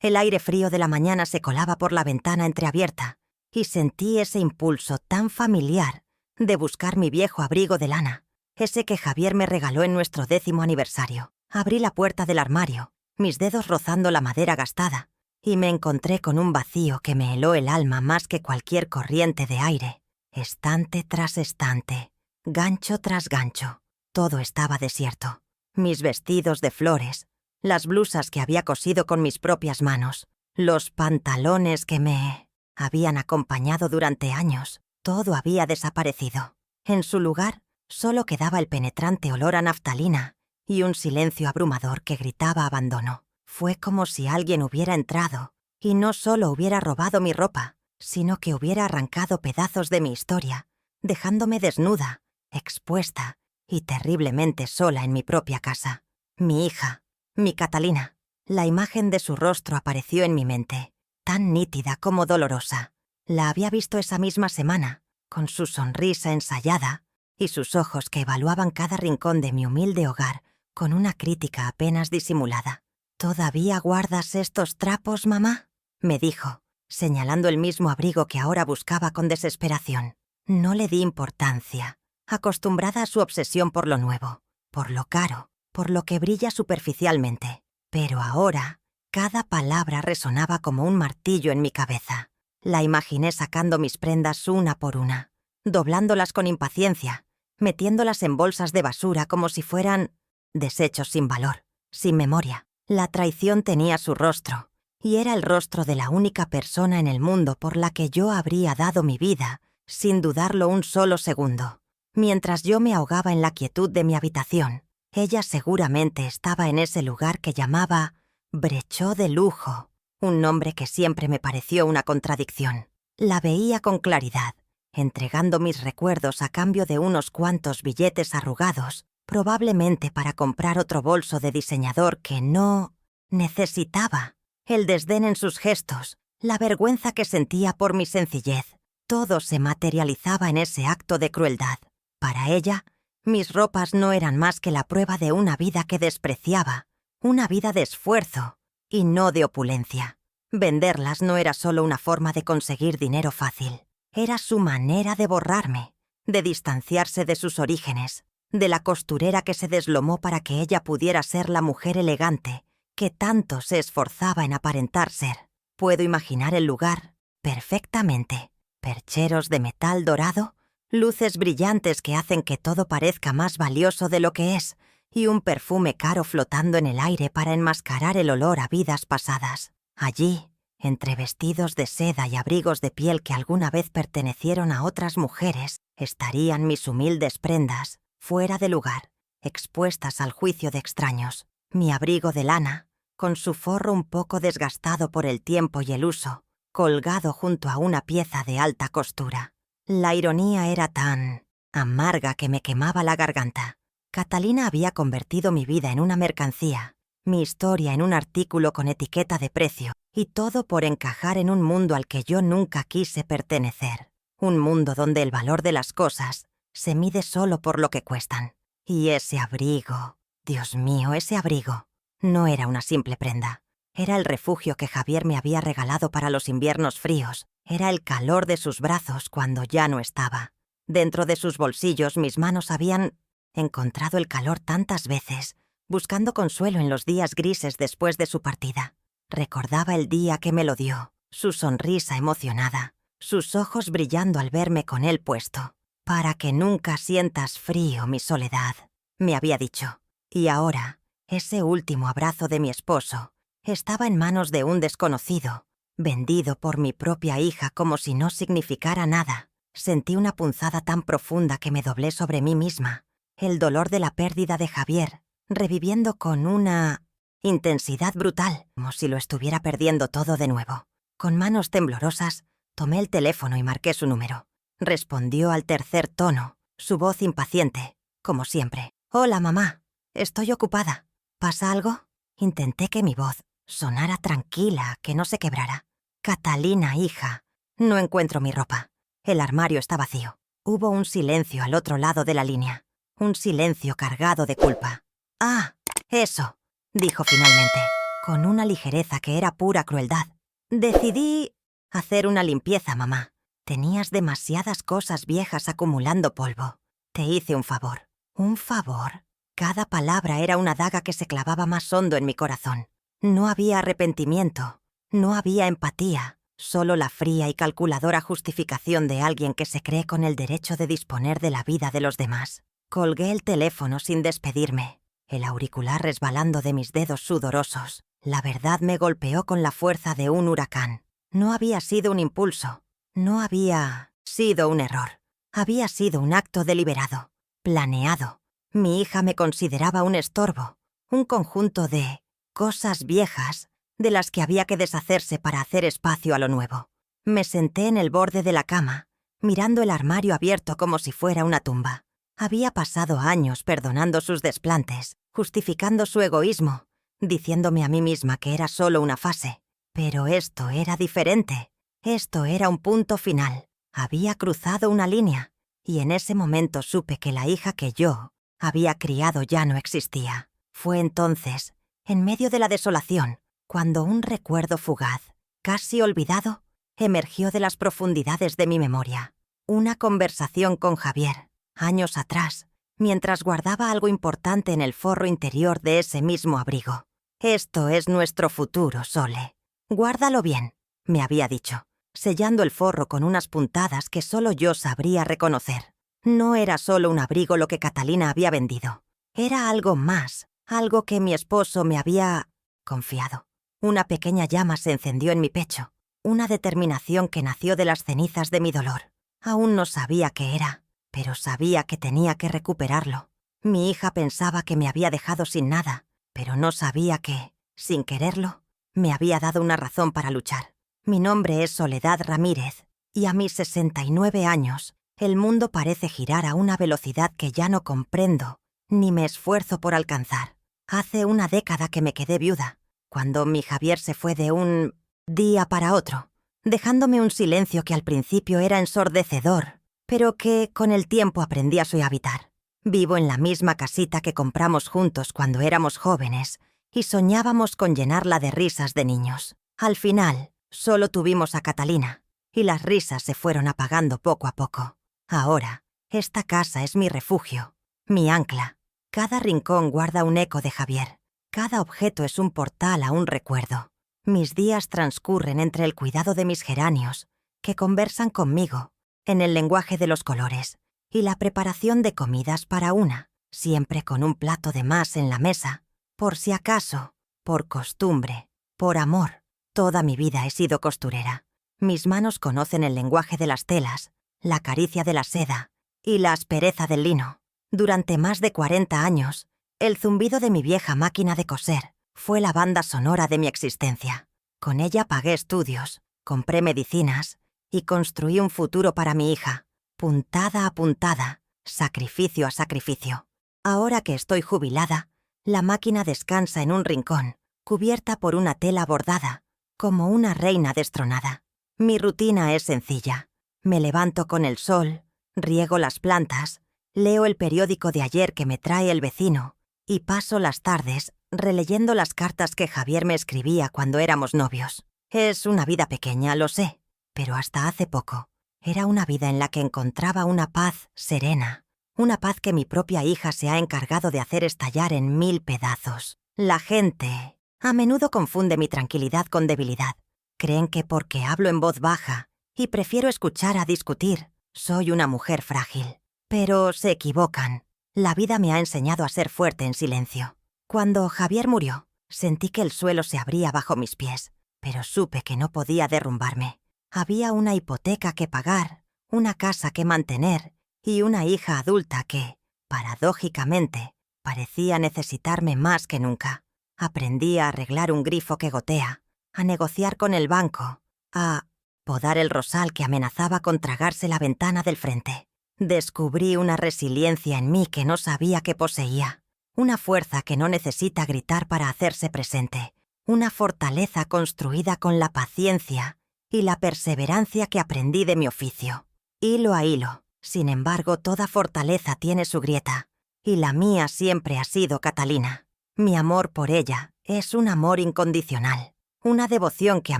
El aire frío de la mañana se colaba por la ventana entreabierta y sentí ese impulso tan familiar de buscar mi viejo abrigo de lana, ese que Javier me regaló en nuestro 10º aniversario. Abrí la puerta del armario, mis dedos rozando la madera gastada, y me encontré con un vacío que me heló el alma más que cualquier corriente de aire. Estante tras estante, gancho tras gancho, todo estaba desierto. Mis vestidos de flores, las blusas que había cosido con mis propias manos, los pantalones que me habían acompañado durante años, todo había desaparecido. En su lugar, solo quedaba el penetrante olor a naftalina y un silencio abrumador que gritaba abandono. Fue como si alguien hubiera entrado y no solo hubiera robado mi ropa, sino que hubiera arrancado pedazos de mi historia, dejándome desnuda, expuesta y terriblemente sola en mi propia casa. Mi hija, mi Catalina. La imagen de su rostro apareció en mi mente, tan nítida como dolorosa. La había visto esa misma semana, con su sonrisa ensayada y sus ojos que evaluaban cada rincón de mi humilde hogar con una crítica apenas disimulada. «¿Todavía guardas estos trapos, mamá?», me dijo, señalando el mismo abrigo que ahora buscaba con desesperación. No le di importancia, acostumbrada a su obsesión por lo nuevo, por lo caro, por lo que brilla superficialmente. Pero ahora, cada palabra resonaba como un martillo en mi cabeza. La imaginé sacando mis prendas una por una, doblándolas con impaciencia, metiéndolas en bolsas de basura como si fueran desechos sin valor, sin memoria. La traición tenía su rostro, y era el rostro de la única persona en el mundo por la que yo habría dado mi vida, sin dudarlo un solo segundo. Mientras yo me ahogaba en la quietud de mi habitación, ella seguramente estaba en ese lugar que llamaba Brechó de Lujo, un nombre que siempre me pareció una contradicción. La veía con claridad, entregando mis recuerdos a cambio de unos cuantos billetes arrugados, probablemente para comprar otro bolso de diseñador que no necesitaba. El desdén en sus gestos, la vergüenza que sentía por mi sencillez, todo se materializaba en ese acto de crueldad. Para ella, mis ropas no eran más que la prueba de una vida que despreciaba, una vida de esfuerzo y no de opulencia. Venderlas no era solo una forma de conseguir dinero fácil, era su manera de borrarme, de distanciarse de sus orígenes, de la costurera que se deslomó para que ella pudiera ser la mujer elegante que tanto se esforzaba en aparentar ser. Puedo imaginar el lugar perfectamente. Percheros de metal dorado, luces brillantes que hacen que todo parezca más valioso de lo que es, y un perfume caro flotando en el aire para enmascarar el olor a vidas pasadas. Allí, entre vestidos de seda y abrigos de piel que alguna vez pertenecieron a otras mujeres, estarían mis humildes prendas, fuera de lugar, expuestas al juicio de extraños. Mi abrigo de lana, con su forro un poco desgastado por el tiempo y el uso, colgado junto a una pieza de alta costura. La ironía era tan amarga que me quemaba la garganta. Catalina había convertido mi vida en una mercancía, mi historia en un artículo con etiqueta de precio, y todo por encajar en un mundo al que yo nunca quise pertenecer. Un mundo donde el valor de las cosas se mide solo por lo que cuestan. Y ese abrigo, Dios mío, ese abrigo, no era una simple prenda. Era el refugio que Javier me había regalado para los inviernos fríos. Era el calor de sus brazos cuando ya no estaba. Dentro de sus bolsillos mis manos habían encontrado el calor tantas veces, buscando consuelo en los días grises después de su partida. Recordaba el día que me lo dio, su sonrisa emocionada, sus ojos brillando al verme con él puesto. «Para que nunca sientas frío, mi soledad», me había dicho. Y ahora, ese último abrazo de mi esposo estaba en manos de un desconocido, vendido por mi propia hija como si no significara nada. Sentí una punzada tan profunda que me doblé sobre mí misma, el dolor de la pérdida de Javier, reviviendo con una intensidad brutal, como si lo estuviera perdiendo todo de nuevo. Con manos temblorosas, tomé el teléfono y marqué su número. Respondió al tercer tono, su voz impaciente, como siempre. «Hola, mamá. Estoy ocupada. ¿Pasa algo?» Intenté que mi voz sonara tranquila, que no se quebrara. «Catalina, hija, no encuentro mi ropa. El armario está vacío». Hubo un silencio al otro lado de la línea, un silencio cargado de culpa. «Ah, eso», dijo finalmente. con una ligereza que era pura crueldad. Decidí hacer una limpieza, mamá. Tenías demasiadas cosas viejas acumulando polvo. Te hice un favor. ¿Un favor? Cada palabra era una daga que se clavaba más hondo en mi corazón. No había arrepentimiento, no había empatía, solo la fría y calculadora justificación de alguien que se cree con el derecho de disponer de la vida de los demás. Colgué el teléfono sin despedirme, el auricular resbalando de mis dedos sudorosos. La verdad me golpeó con la fuerza de un huracán. No había sido un impulso, no había sido un error. Había sido un acto deliberado, planeado. Mi hija me consideraba un estorbo, un conjunto de cosas viejas de las que había que deshacerse para hacer espacio a lo nuevo. Me senté en el borde de la cama, mirando el armario abierto como si fuera una tumba. Había pasado años perdonando sus desplantes, justificando su egoísmo, diciéndome a mí misma que era solo una fase. Pero esto era diferente. Esto era un punto final. Había cruzado una línea, y en ese momento supe que la hija que yo había criado ya no existía. Fue entonces, en medio de la desolación, cuando un recuerdo fugaz, casi olvidado, emergió de las profundidades de mi memoria. Una conversación con Javier, años atrás, mientras guardaba algo importante en el forro interior de ese mismo abrigo. «Esto es nuestro futuro, Sole. Guárdalo bien», me había dicho, sellando el forro con unas puntadas que solo yo sabría reconocer. No era solo un abrigo lo que Catalina había vendido. Era algo más, algo que mi esposo me había confiado. Una pequeña llama se encendió en mi pecho, una determinación que nació de las cenizas de mi dolor. Aún no sabía qué era, pero sabía que tenía que recuperarlo. Mi hija pensaba que me había dejado sin nada, pero no sabía que, sin quererlo, me había dado una razón para luchar. Mi nombre es Soledad Ramírez, y a mis 69 años, el mundo parece girar a una velocidad que ya no comprendo, ni me esfuerzo por alcanzar. Hace una década que me quedé viuda, cuando mi Javier se fue de un día para otro, dejándome un silencio que al principio era ensordecedor, pero que con el tiempo aprendí a suavitar. Vivo en la misma casita que compramos juntos cuando éramos jóvenes y soñábamos con llenarla de risas de niños. Al final, solo tuvimos a Catalina, y las risas se fueron apagando poco a poco. Ahora, esta casa es mi refugio, mi ancla. Cada rincón guarda un eco de Javier. Cada objeto es un portal a un recuerdo. Mis días transcurren entre el cuidado de mis geranios, que conversan conmigo, en el lenguaje de los colores, y la preparación de comidas para una, siempre con un plato de más en la mesa, por si acaso, por costumbre, por amor. Toda mi vida he sido costurera. Mis manos conocen el lenguaje de las telas, la caricia de la seda y la aspereza del lino. Durante más de 40 años, el zumbido de mi vieja máquina de coser fue la banda sonora de mi existencia. Con ella pagué estudios, compré medicinas y construí un futuro para mi hija, puntada a puntada, sacrificio a sacrificio. Ahora que estoy jubilada, la máquina descansa en un rincón, cubierta por una tela bordada, como una reina destronada. Mi rutina es sencilla. Me levanto con el sol, riego las plantas, leo el periódico de ayer que me trae el vecino y paso las tardes releyendo las cartas que Javier me escribía cuando éramos novios. Es una vida pequeña, lo sé, pero hasta hace poco era una vida en la que encontraba una paz serena, una paz que mi propia hija se ha encargado de hacer estallar en 1000 pedazos. La gente a menudo confunde mi tranquilidad con debilidad. Creen que porque hablo en voz baja y prefiero escuchar a discutir, soy una mujer frágil. Pero se equivocan. La vida me ha enseñado a ser fuerte en silencio. Cuando Javier murió, sentí que el suelo se abría bajo mis pies, pero supe que no podía derrumbarme. Había una hipoteca que pagar, una casa que mantener y una hija adulta que, paradójicamente, parecía necesitarme más que nunca. Aprendí a arreglar un grifo que gotea, a negociar con el banco, a podar el rosal que amenazaba con tragarse la ventana del frente. Descubrí una resiliencia en mí que no sabía que poseía, una fuerza que no necesita gritar para hacerse presente, una fortaleza construida con la paciencia y la perseverancia que aprendí de mi oficio. Hilo a hilo, sin embargo, toda fortaleza tiene su grieta, y la mía siempre ha sido Catalina. Mi amor por ella Es un amor incondicional, una devoción que a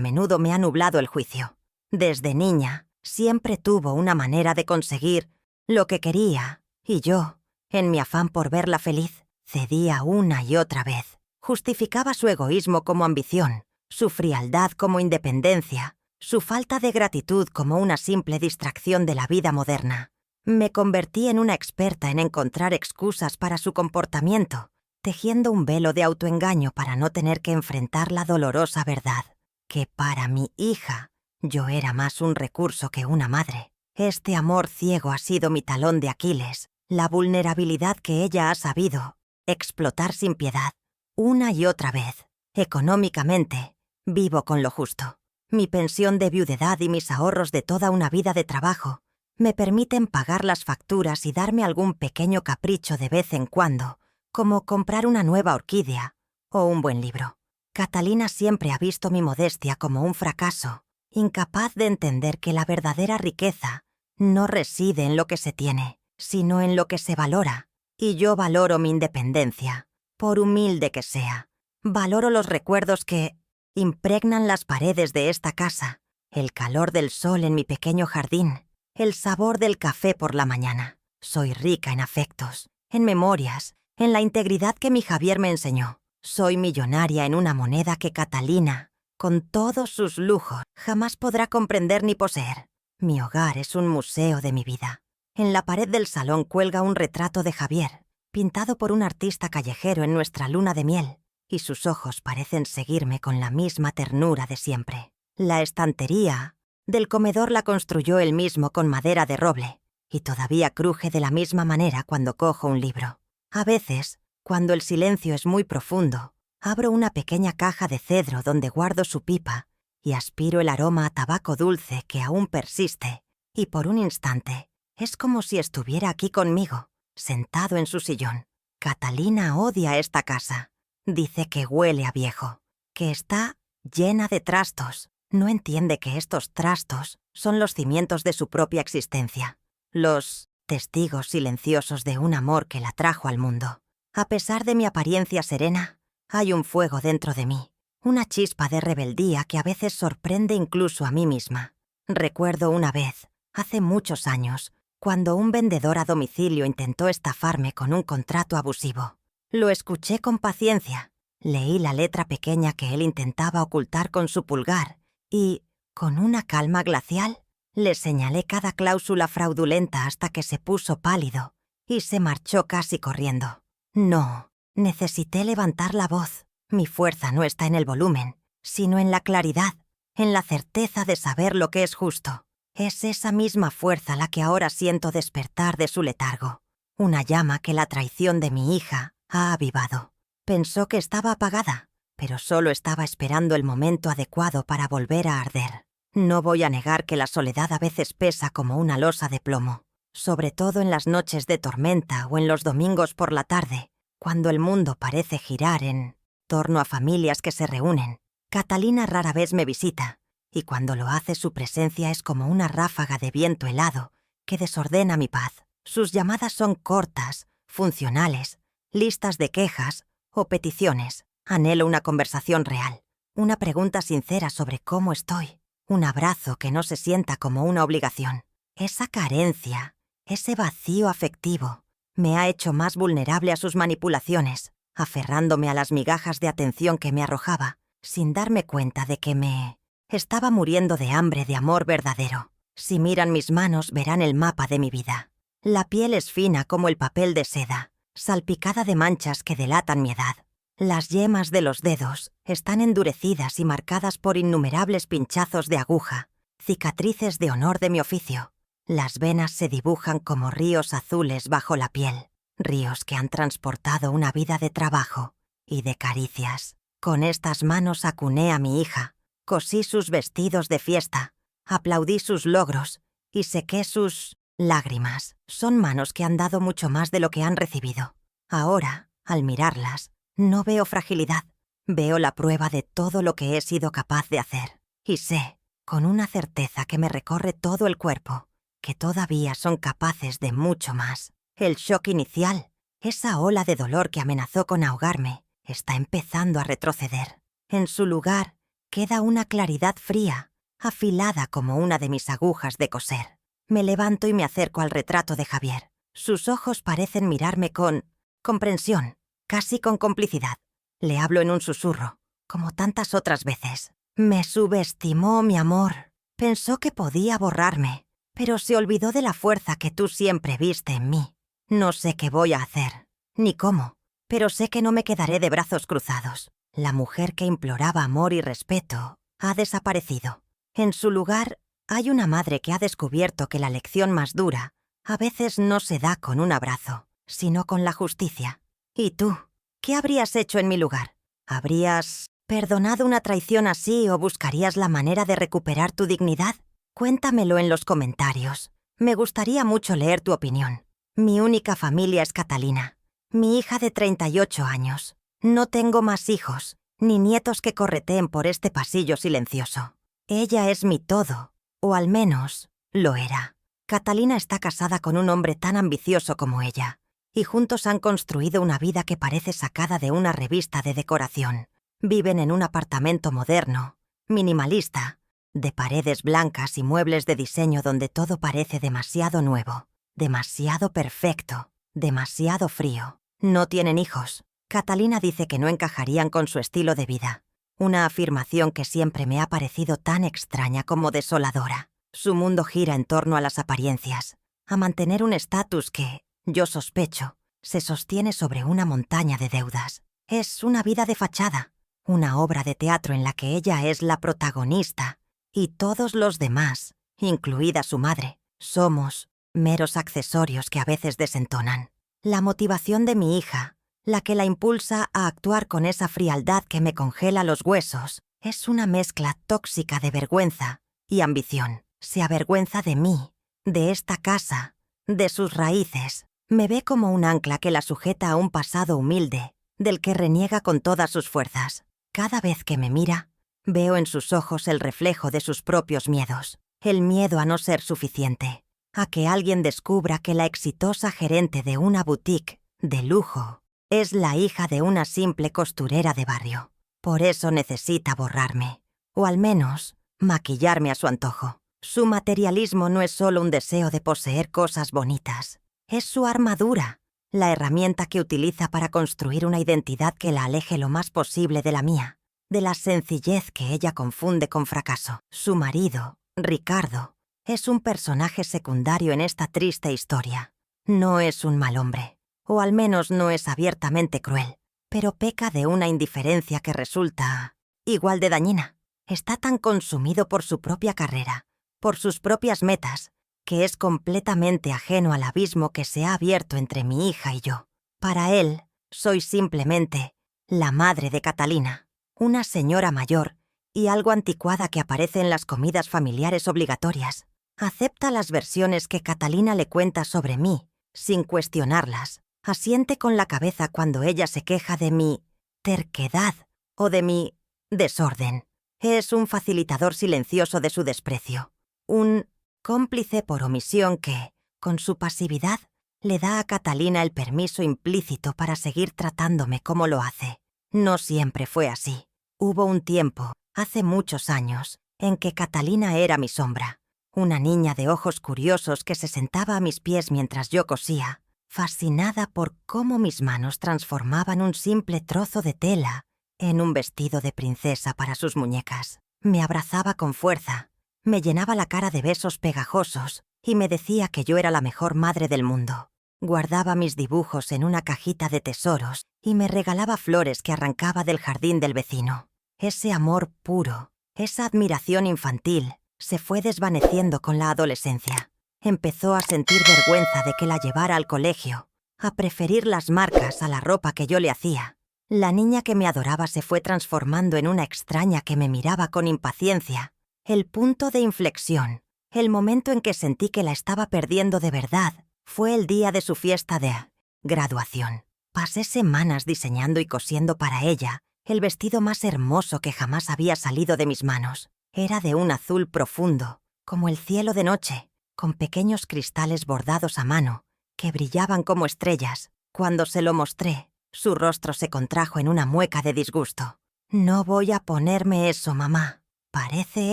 menudo me ha nublado el juicio. Desde niña, siempre tuvo una manera de conseguir lo que quería, y yo, en mi afán por verla feliz, cedía una y otra vez. Justificaba su egoísmo como ambición, su frialdad como independencia, su falta de gratitud como una simple distracción de la vida moderna. Me convertí en una experta en encontrar excusas para su comportamiento, tejiendo un velo de autoengaño para no tener que enfrentar la dolorosa verdad, que para mi hija yo era más un recurso que una madre. Este amor ciego ha sido mi talón de Aquiles, la vulnerabilidad que ella ha sabido explotar sin piedad. Una y otra vez, económicamente, vivo con lo justo. Mi pensión de viudedad y mis ahorros de toda una vida de trabajo me permiten pagar las facturas y darme algún pequeño capricho de vez en cuando, como comprar una nueva orquídea o un buen libro. Catalina siempre ha visto mi modestia como un fracaso, incapaz de entender que la verdadera riqueza no reside en lo que se tiene, sino en lo que se valora. Y yo valoro mi independencia, por humilde que sea. Valoro los recuerdos que impregnan las paredes de esta casa, el calor del sol en mi pequeño jardín, el sabor del café por la mañana. Soy rica en afectos, en memorias, en la integridad que mi Javier me enseñó. Soy millonaria en una moneda que Catalina, con todos sus lujos, jamás podrá comprender ni poseer. Mi hogar es un museo de mi vida. En la pared del salón cuelga un retrato de Javier, pintado por un artista callejero en nuestra luna de miel, y sus ojos parecen seguirme con la misma ternura de siempre. La estantería del comedor la construyó él mismo con madera de roble, y todavía cruje de la misma manera cuando cojo un libro. A veces, cuando el silencio es muy profundo, abro una pequeña caja de cedro donde guardo su pipa y aspiro el aroma a tabaco dulce que aún persiste, y por un instante es como si estuviera aquí conmigo, sentado en su sillón. Catalina odia esta casa. Dice que huele a viejo, que está llena de trastos. No entiende que estos trastos son los cimientos de su propia existencia, los testigos silenciosos de un amor que la trajo al mundo. A pesar de mi apariencia serena, hay un fuego dentro de mí, una chispa de rebeldía que a veces sorprende incluso a mí misma. Recuerdo una vez, hace muchos años, cuando un vendedor a domicilio intentó estafarme con un contrato abusivo. Lo escuché con paciencia, leí la letra pequeña que él intentaba ocultar con su pulgar y, con una calma glacial, le señalé cada cláusula fraudulenta hasta que se puso pálido y se marchó casi corriendo. No, necesité levantar la voz. Mi fuerza no está en el volumen, sino en la claridad, en la certeza de saber lo que es justo. Es esa misma fuerza la que ahora siento despertar de su letargo, una llama que la traición de mi hija ha avivado. Pensó que estaba apagada, pero solo estaba esperando el momento adecuado para volver a arder. No voy a negar que la soledad a veces pesa como una losa de plomo, sobre todo en las noches de tormenta o en los domingos por la tarde, cuando el mundo parece girar en torno a familias que se reúnen. Catalina rara vez me visita, y cuando lo hace su presencia es como una ráfaga de viento helado que desordena mi paz. Sus llamadas son cortas, funcionales, listas de quejas o peticiones. Anhelo una conversación real, una pregunta sincera sobre cómo estoy, un abrazo que no se sienta como una obligación. Esa carencia, ese vacío afectivo, me ha hecho más vulnerable a sus manipulaciones, aferrándome a las migajas de atención que me arrojaba, sin darme cuenta de que me estaba muriendo de hambre de amor verdadero. Si miran mis manos verán el mapa de mi vida. La piel es fina como el papel de seda, salpicada de manchas que delatan mi edad. Las yemas de los dedos están endurecidas y marcadas por innumerables pinchazos de aguja, cicatrices de honor de mi oficio. Las venas se dibujan como ríos azules bajo la piel, ríos que han transportado una vida de trabajo y de caricias. Con estas manos acuné a mi hija, cosí sus vestidos de fiesta, aplaudí sus logros y sequé sus lágrimas. Son manos que han dado mucho más de lo que han recibido. Ahora, al mirarlas, no veo fragilidad, veo la prueba de todo lo que he sido capaz de hacer. Y sé, con una certeza que me recorre todo el cuerpo, que todavía son capaces de mucho más. El shock inicial, esa ola de dolor que amenazó con ahogarme, está empezando a retroceder. En su lugar queda una claridad fría, afilada como una de mis agujas de coser. Me levanto y me acerco al retrato de Javier. Sus ojos parecen mirarme con comprensión, casi con complicidad. Le hablo en un susurro, como tantas otras veces. Me subestimó, mi amor. Pensó que podía borrarme, pero se olvidó de la fuerza que tú siempre viste en mí. No sé qué voy a hacer, ni cómo, pero sé que no me quedaré de brazos cruzados. La mujer que imploraba amor y respeto ha desaparecido. En su lugar, hay una madre que ha descubierto que la lección más dura a veces no se da con un abrazo, sino con la justicia. ¿Y tú? ¿Qué habrías hecho en mi lugar? ¿Habrías perdonado una traición así o buscarías la manera de recuperar tu dignidad? Cuéntamelo en los comentarios. Me gustaría mucho leer tu opinión. Mi única familia es Catalina, mi hija de 38 años. No tengo más hijos, ni nietos que correteen por este pasillo silencioso. Ella es mi todo, o al menos lo era. Catalina está casada con un hombre tan ambicioso como ella, y juntos han construido una vida que parece sacada de una revista de decoración. Viven en un apartamento moderno, minimalista, de paredes blancas y muebles de diseño donde todo parece demasiado nuevo, demasiado perfecto, demasiado frío. No tienen hijos. Catalina dice que no encajarían con su estilo de vida, una afirmación que siempre me ha parecido tan extraña como desoladora. Su mundo gira en torno a las apariencias, a mantener un estatus que, yo sospecho, se sostiene sobre una montaña de deudas. Es una vida de fachada, una obra de teatro en la que ella es la protagonista y todos los demás, incluida su madre, somos meros accesorios que a veces desentonan. La motivación de mi hija, la que la impulsa a actuar con esa frialdad que me congela los huesos, es una mezcla tóxica de vergüenza y ambición. Se avergüenza de mí, de esta casa, de sus raíces. Me ve como un ancla que la sujeta a un pasado humilde, del que reniega con todas sus fuerzas. Cada vez que me mira, veo en sus ojos el reflejo de sus propios miedos. El miedo a no ser suficiente, a que alguien descubra que la exitosa gerente de una boutique de lujo es la hija de una simple costurera de barrio. Por eso necesita borrarme, o al menos maquillarme a su antojo. Su materialismo no es solo un deseo de poseer cosas bonitas, es su armadura, la herramienta que utiliza para construir una identidad que la aleje lo más posible de la mía, de la sencillez que ella confunde con fracaso. Su marido, Ricardo, es un personaje secundario en esta triste historia. No es un mal hombre, o al menos no es abiertamente cruel, pero peca de una indiferencia que resulta igual de dañina. Está tan consumido por su propia carrera, por sus propias metas, que es completamente ajeno al abismo que se ha abierto entre mi hija y yo. Para él, soy simplemente la madre de Catalina, una señora mayor y algo anticuada que aparece en las comidas familiares obligatorias. Acepta las versiones que Catalina le cuenta sobre mí, sin cuestionarlas. Asiente con la cabeza cuando ella se queja de mi terquedad o de mi desorden. Es un facilitador silencioso de su desprecio. Un cómplice por omisión que, con su pasividad, le da a Catalina el permiso implícito para seguir tratándome como lo hace. No siempre fue así. Hubo un tiempo, hace muchos años, en que Catalina era mi sombra, una niña de ojos curiosos que se sentaba a mis pies mientras yo cosía, fascinada por cómo mis manos transformaban un simple trozo de tela en un vestido de princesa para sus muñecas. Me abrazaba con fuerza, me llenaba la cara de besos pegajosos y me decía que yo era la mejor madre del mundo. Guardaba mis dibujos en una cajita de tesoros y me regalaba flores que arrancaba del jardín del vecino. Ese amor puro, esa admiración infantil, se fue desvaneciendo con la adolescencia. Empezó a sentir vergüenza de que la llevara al colegio, a preferir las marcas a la ropa que yo le hacía. La niña que me adoraba se fue transformando en una extraña que me miraba con impaciencia. El punto de inflexión, el momento en que sentí que la estaba perdiendo de verdad, fue el día de su fiesta de graduación. Pasé semanas diseñando y cosiendo para ella el vestido más hermoso que jamás había salido de mis manos. Era de un azul profundo, como el cielo de noche, con pequeños cristales bordados a mano, que brillaban como estrellas. Cuando se lo mostré, Su rostro se contrajo en una mueca de disgusto. «No voy a ponerme eso, mamá. Parece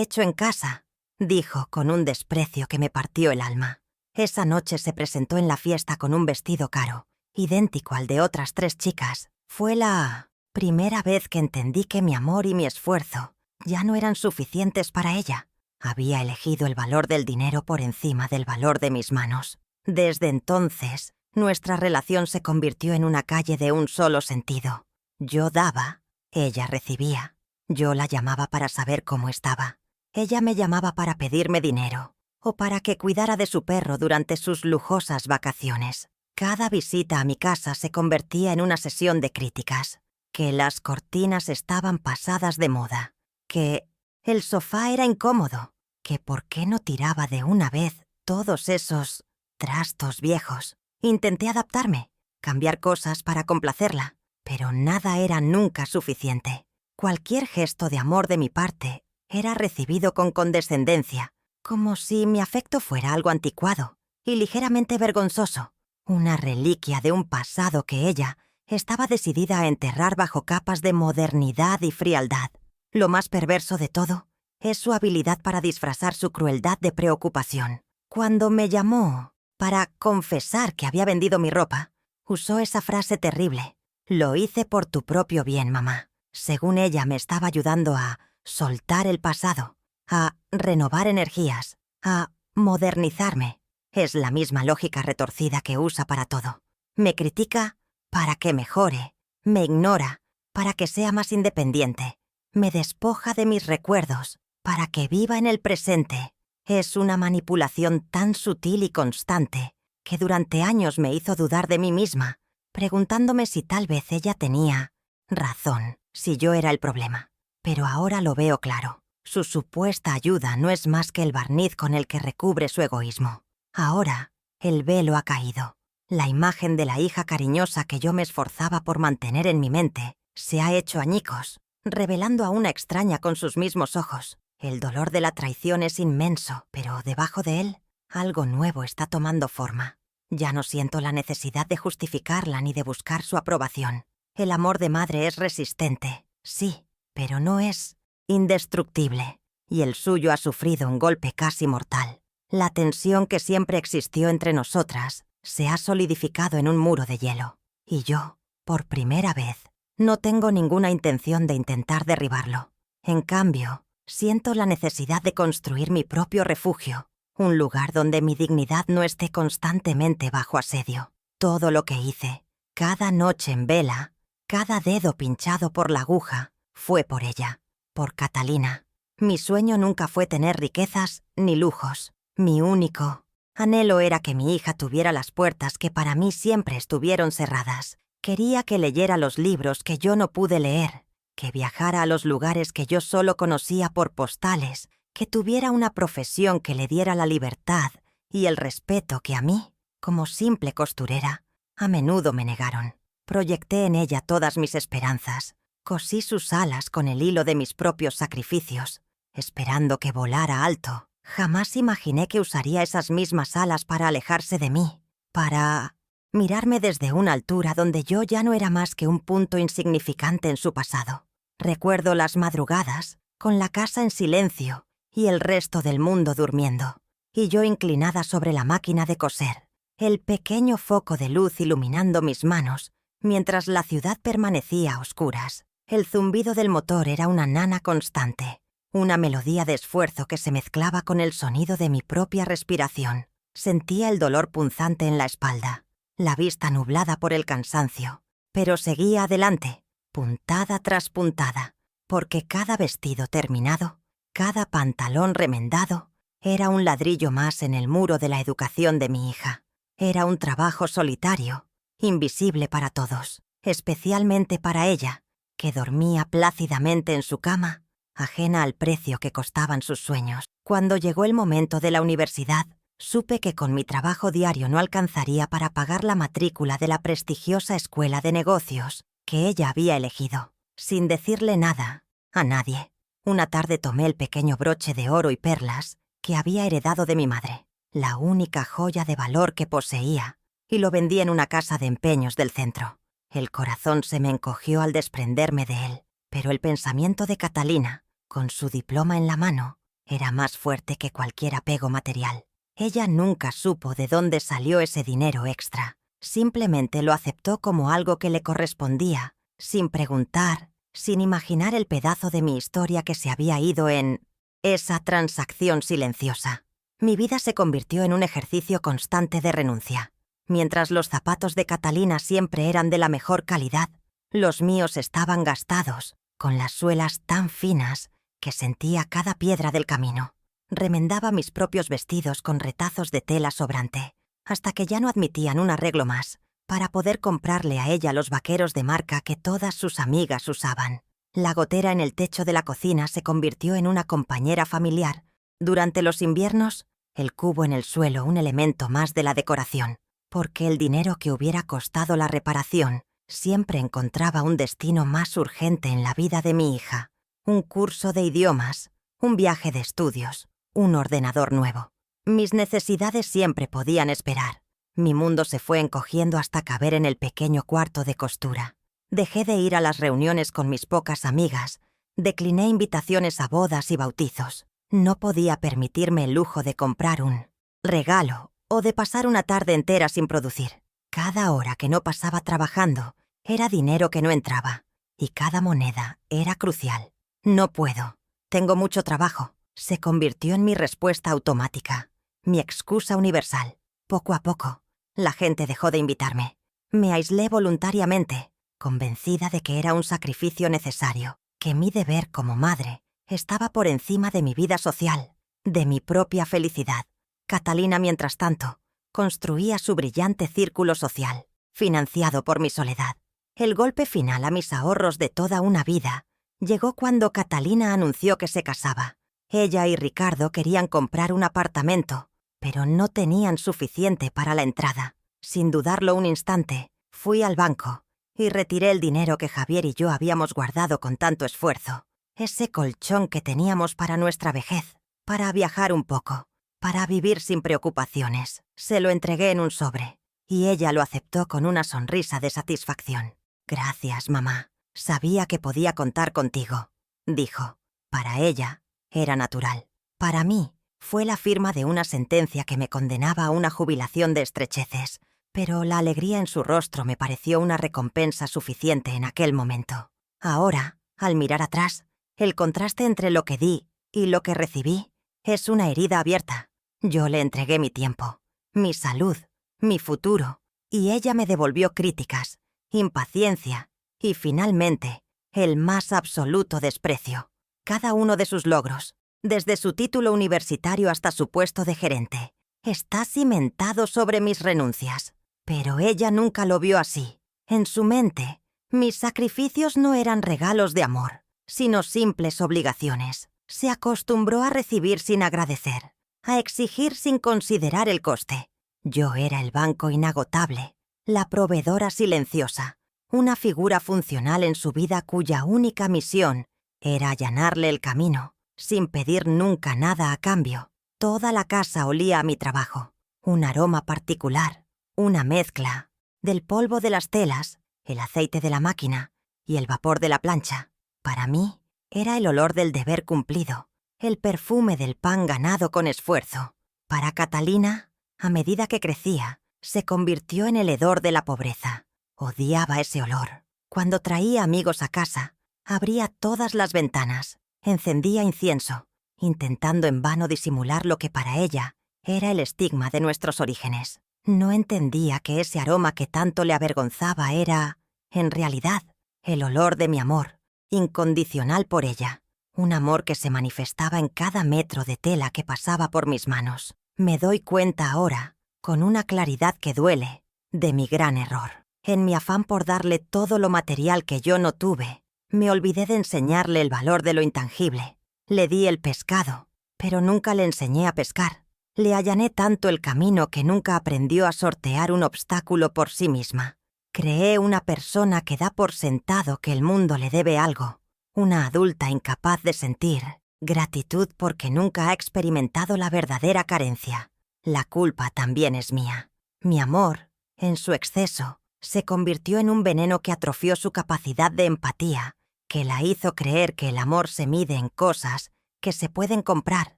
hecho en casa», dijo con un desprecio que me partió el alma. Esa noche se presentó en la fiesta con un vestido caro, idéntico al de otras 3 chicas. Fue la primera vez que entendí que mi amor y mi esfuerzo ya no eran suficientes para ella. Había elegido el valor del dinero por encima del valor de mis manos. Desde entonces, nuestra relación se convirtió en una calle de un solo sentido. Yo daba, ella recibía. Yo la llamaba para saber cómo estaba. Ella me llamaba para pedirme dinero o para que cuidara de su perro durante sus lujosas vacaciones. Cada visita a mi casa se convertía en una sesión de críticas. Que las cortinas estaban pasadas de moda, que el sofá era incómodo, que por qué no tiraba de una vez todos esos trastos viejos. Intenté adaptarme, cambiar cosas para complacerla, pero nada era nunca suficiente. Cualquier gesto de amor de mi parte era recibido con condescendencia, como si mi afecto fuera algo anticuado y ligeramente vergonzoso, una reliquia de un pasado que ella estaba decidida a enterrar bajo capas de modernidad y frialdad. Lo más perverso de todo es su habilidad para disfrazar su crueldad de preocupación. Cuando me llamó para confesar que había vendido mi ropa, usó esa frase terrible: «Lo hice por tu propio bien, mamá». Según ella, me estaba ayudando a soltar el pasado, a renovar energías, a modernizarme. Es la misma lógica retorcida que usa para todo. Me critica para que mejore, me ignora para que sea más independiente, me despoja de mis recuerdos para que viva en el presente. Es una manipulación tan sutil y constante que durante años me hizo dudar de mí misma, preguntándome si tal vez ella tenía razón, si yo era el problema. Pero ahora lo veo claro. Su supuesta ayuda no es más que el barniz con el que recubre su egoísmo. Ahora, el velo ha caído. La imagen de la hija cariñosa que yo me esforzaba por mantener en mi mente se ha hecho añicos, revelando a una extraña con sus mismos ojos. El dolor de la traición es inmenso, pero debajo de él, algo nuevo está tomando forma. Ya no siento la necesidad de justificarla ni de buscar su aprobación. El amor de madre es resistente, sí, pero no es indestructible, y el suyo ha sufrido un golpe casi mortal. La tensión que siempre existió entre nosotras se ha solidificado en un muro de hielo, y yo, por primera vez, no tengo ninguna intención de intentar derribarlo. En cambio, siento la necesidad de construir mi propio refugio, un lugar donde mi dignidad no esté constantemente bajo asedio. Todo lo que hice, cada noche en vela, cada dedo pinchado por la aguja, fue por ella, por Catalina. Mi sueño nunca fue tener riquezas ni lujos. Mi único anhelo era que mi hija tuviera las puertas que para mí siempre estuvieron cerradas. Quería que leyera los libros que yo no pude leer, que viajara a los lugares que yo solo conocía por postales, que tuviera una profesión que le diera la libertad y el respeto que a mí, como simple costurera, a menudo me negaron. Proyecté en ella todas mis esperanzas, cosí sus alas con el hilo de mis propios sacrificios, esperando que volara alto. Jamás imaginé que usaría esas mismas alas para alejarse de mí, para mirarme desde una altura donde yo ya no era más que un punto insignificante en su pasado. Recuerdo las madrugadas, con la casa en silencio y el resto del mundo durmiendo, y yo inclinada sobre la máquina de coser, el pequeño foco de luz iluminando mis manos, mientras la ciudad permanecía a oscuras. El zumbido del motor era una nana constante, una melodía de esfuerzo que se mezclaba con el sonido de mi propia respiración. Sentía el dolor punzante en la espalda, la vista nublada por el cansancio, pero seguía adelante, puntada tras puntada, porque cada vestido terminado, cada pantalón remendado, era un ladrillo más en el muro de la educación de mi hija. Era un trabajo solitario, invisible para todos, especialmente para ella, que dormía plácidamente en su cama, ajena al precio que costaban sus sueños. Cuando llegó el momento de la universidad, supe que con mi trabajo diario no alcanzaría para pagar la matrícula de la prestigiosa escuela de negocios que ella había elegido. Sin decirle nada a nadie, una tarde tomé el pequeño broche de oro y perlas que había heredado de mi madre, la única joya de valor que poseía, y lo vendí en una casa de empeños del centro. El corazón se me encogió al desprenderme de él, pero el pensamiento de Catalina, con su diploma en la mano, era más fuerte que cualquier apego material. Ella nunca supo de dónde salió ese dinero extra. Simplemente lo aceptó como algo que le correspondía, sin preguntar, sin imaginar el pedazo de mi historia que se había ido en esa transacción silenciosa. Mi vida se convirtió en un ejercicio constante de renuncia. Mientras los zapatos de Catalina siempre eran de la mejor calidad, los míos estaban gastados, con las suelas tan finas que sentía cada piedra del camino. Remendaba mis propios vestidos con retazos de tela sobrante, hasta que ya no admitían un arreglo más, para poder comprarle a ella los vaqueros de marca que todas sus amigas usaban. La gotera en el techo de la cocina se convirtió en una compañera familiar. Durante los inviernos, el cubo en el suelo un elemento más de la decoración, porque el dinero que hubiera costado la reparación siempre encontraba un destino más urgente en la vida de mi hija. Un curso de idiomas, un viaje de estudios, un ordenador nuevo. Mis necesidades siempre podían esperar. Mi mundo se fue encogiendo hasta caber en el pequeño cuarto de costura. Dejé de ir a las reuniones con mis pocas amigas, decliné invitaciones a bodas y bautizos. No podía permitirme el lujo de comprar un regalo o de pasar una tarde entera sin producir. Cada hora que no pasaba trabajando era dinero que no entraba, y cada moneda era crucial. No puedo. Tengo mucho trabajo. Se convirtió en mi respuesta automática, mi excusa universal. Poco a poco, la gente dejó de invitarme. Me aislé voluntariamente, convencida de que era un sacrificio necesario, que mi deber como madre estaba por encima de mi vida social, de mi propia felicidad. Catalina, mientras tanto, construía su brillante círculo social, financiado por mi soledad. El golpe final a mis ahorros de toda una vida llegó cuando Catalina anunció que se casaba. Ella y Ricardo querían comprar un apartamento, pero no tenían suficiente para la entrada. Sin dudarlo un instante, fui al banco y retiré el dinero que Javier y yo habíamos guardado con tanto esfuerzo. Ese colchón que teníamos para nuestra vejez, para viajar un poco, para vivir sin preocupaciones. Se lo entregué en un sobre, y ella lo aceptó con una sonrisa de satisfacción. «Gracias, mamá. Sabía que podía contar contigo», dijo. Para ella, era natural. Para mí, fue la firma de una sentencia que me condenaba a una jubilación de estrecheces, pero la alegría en su rostro me pareció una recompensa suficiente en aquel momento. Ahora, al mirar atrás, el contraste entre lo que di y lo que recibí es una herida abierta. Yo le entregué mi tiempo, mi salud, mi futuro, y ella me devolvió críticas, impaciencia y, finalmente, el más absoluto desprecio. Cada uno de sus logros, desde su título universitario hasta su puesto de gerente, está cimentado sobre mis renuncias. Pero ella nunca lo vio así. En su mente, mis sacrificios no eran regalos de amor, sino simples obligaciones. Se acostumbró a recibir sin agradecer, a exigir sin considerar el coste. Yo era el banco inagotable, la proveedora silenciosa, una figura funcional en su vida cuya única misión era allanarle el camino, sin pedir nunca nada a cambio. Toda la casa olía a mi trabajo, un aroma particular, una mezcla del polvo de las telas, el aceite de la máquina y el vapor de la plancha. Para mí, era el olor del deber cumplido, el perfume del pan ganado con esfuerzo. Para Catalina, a medida que crecía, se convirtió en el hedor de la pobreza. Odiaba ese olor. Cuando traía amigos a casa, abría todas las ventanas, encendía incienso, intentando en vano disimular lo que para ella era el estigma de nuestros orígenes. No entendía que ese aroma que tanto le avergonzaba era, en realidad, el olor de mi amor, incondicional por ella, un amor que se manifestaba en cada metro de tela que pasaba por mis manos. Me doy cuenta ahora, con una claridad que duele, de mi gran error. En mi afán por darle todo lo material que yo no tuve, me olvidé de enseñarle el valor de lo intangible. Le di el pescado, pero nunca le enseñé a pescar. Le allané tanto el camino que nunca aprendió a sortear un obstáculo por sí misma. Creé una persona que da por sentado que el mundo le debe algo, una adulta incapaz de sentir gratitud porque nunca ha experimentado la verdadera carencia. La culpa también es mía. Mi amor, en su exceso, se convirtió en un veneno que atrofió su capacidad de empatía, que la hizo creer que el amor se mide en cosas que se pueden comprar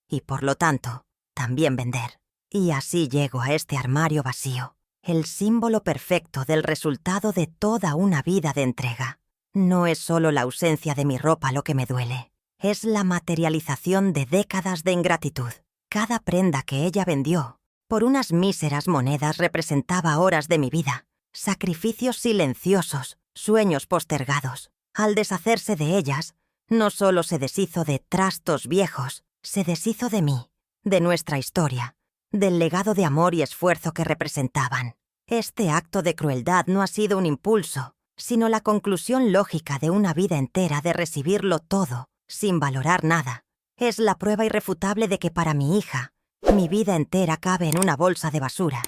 y, por lo tanto, también vender. Y así llego a este armario vacío, el símbolo perfecto del resultado de toda una vida de entrega. No es solo la ausencia de mi ropa lo que me duele, es la materialización de décadas de ingratitud. Cada prenda que ella vendió, por unas míseras monedas, representaba horas de mi vida, sacrificios silenciosos, sueños postergados. Al deshacerse de ellas, no solo se deshizo de trastos viejos, se deshizo de mí, de nuestra historia, del legado de amor y esfuerzo que representaban. Este acto de crueldad no ha sido un impulso, sino la conclusión lógica de una vida entera de recibirlo todo, sin valorar nada. Es la prueba irrefutable de que para mi hija, mi vida entera cabe en una bolsa de basura.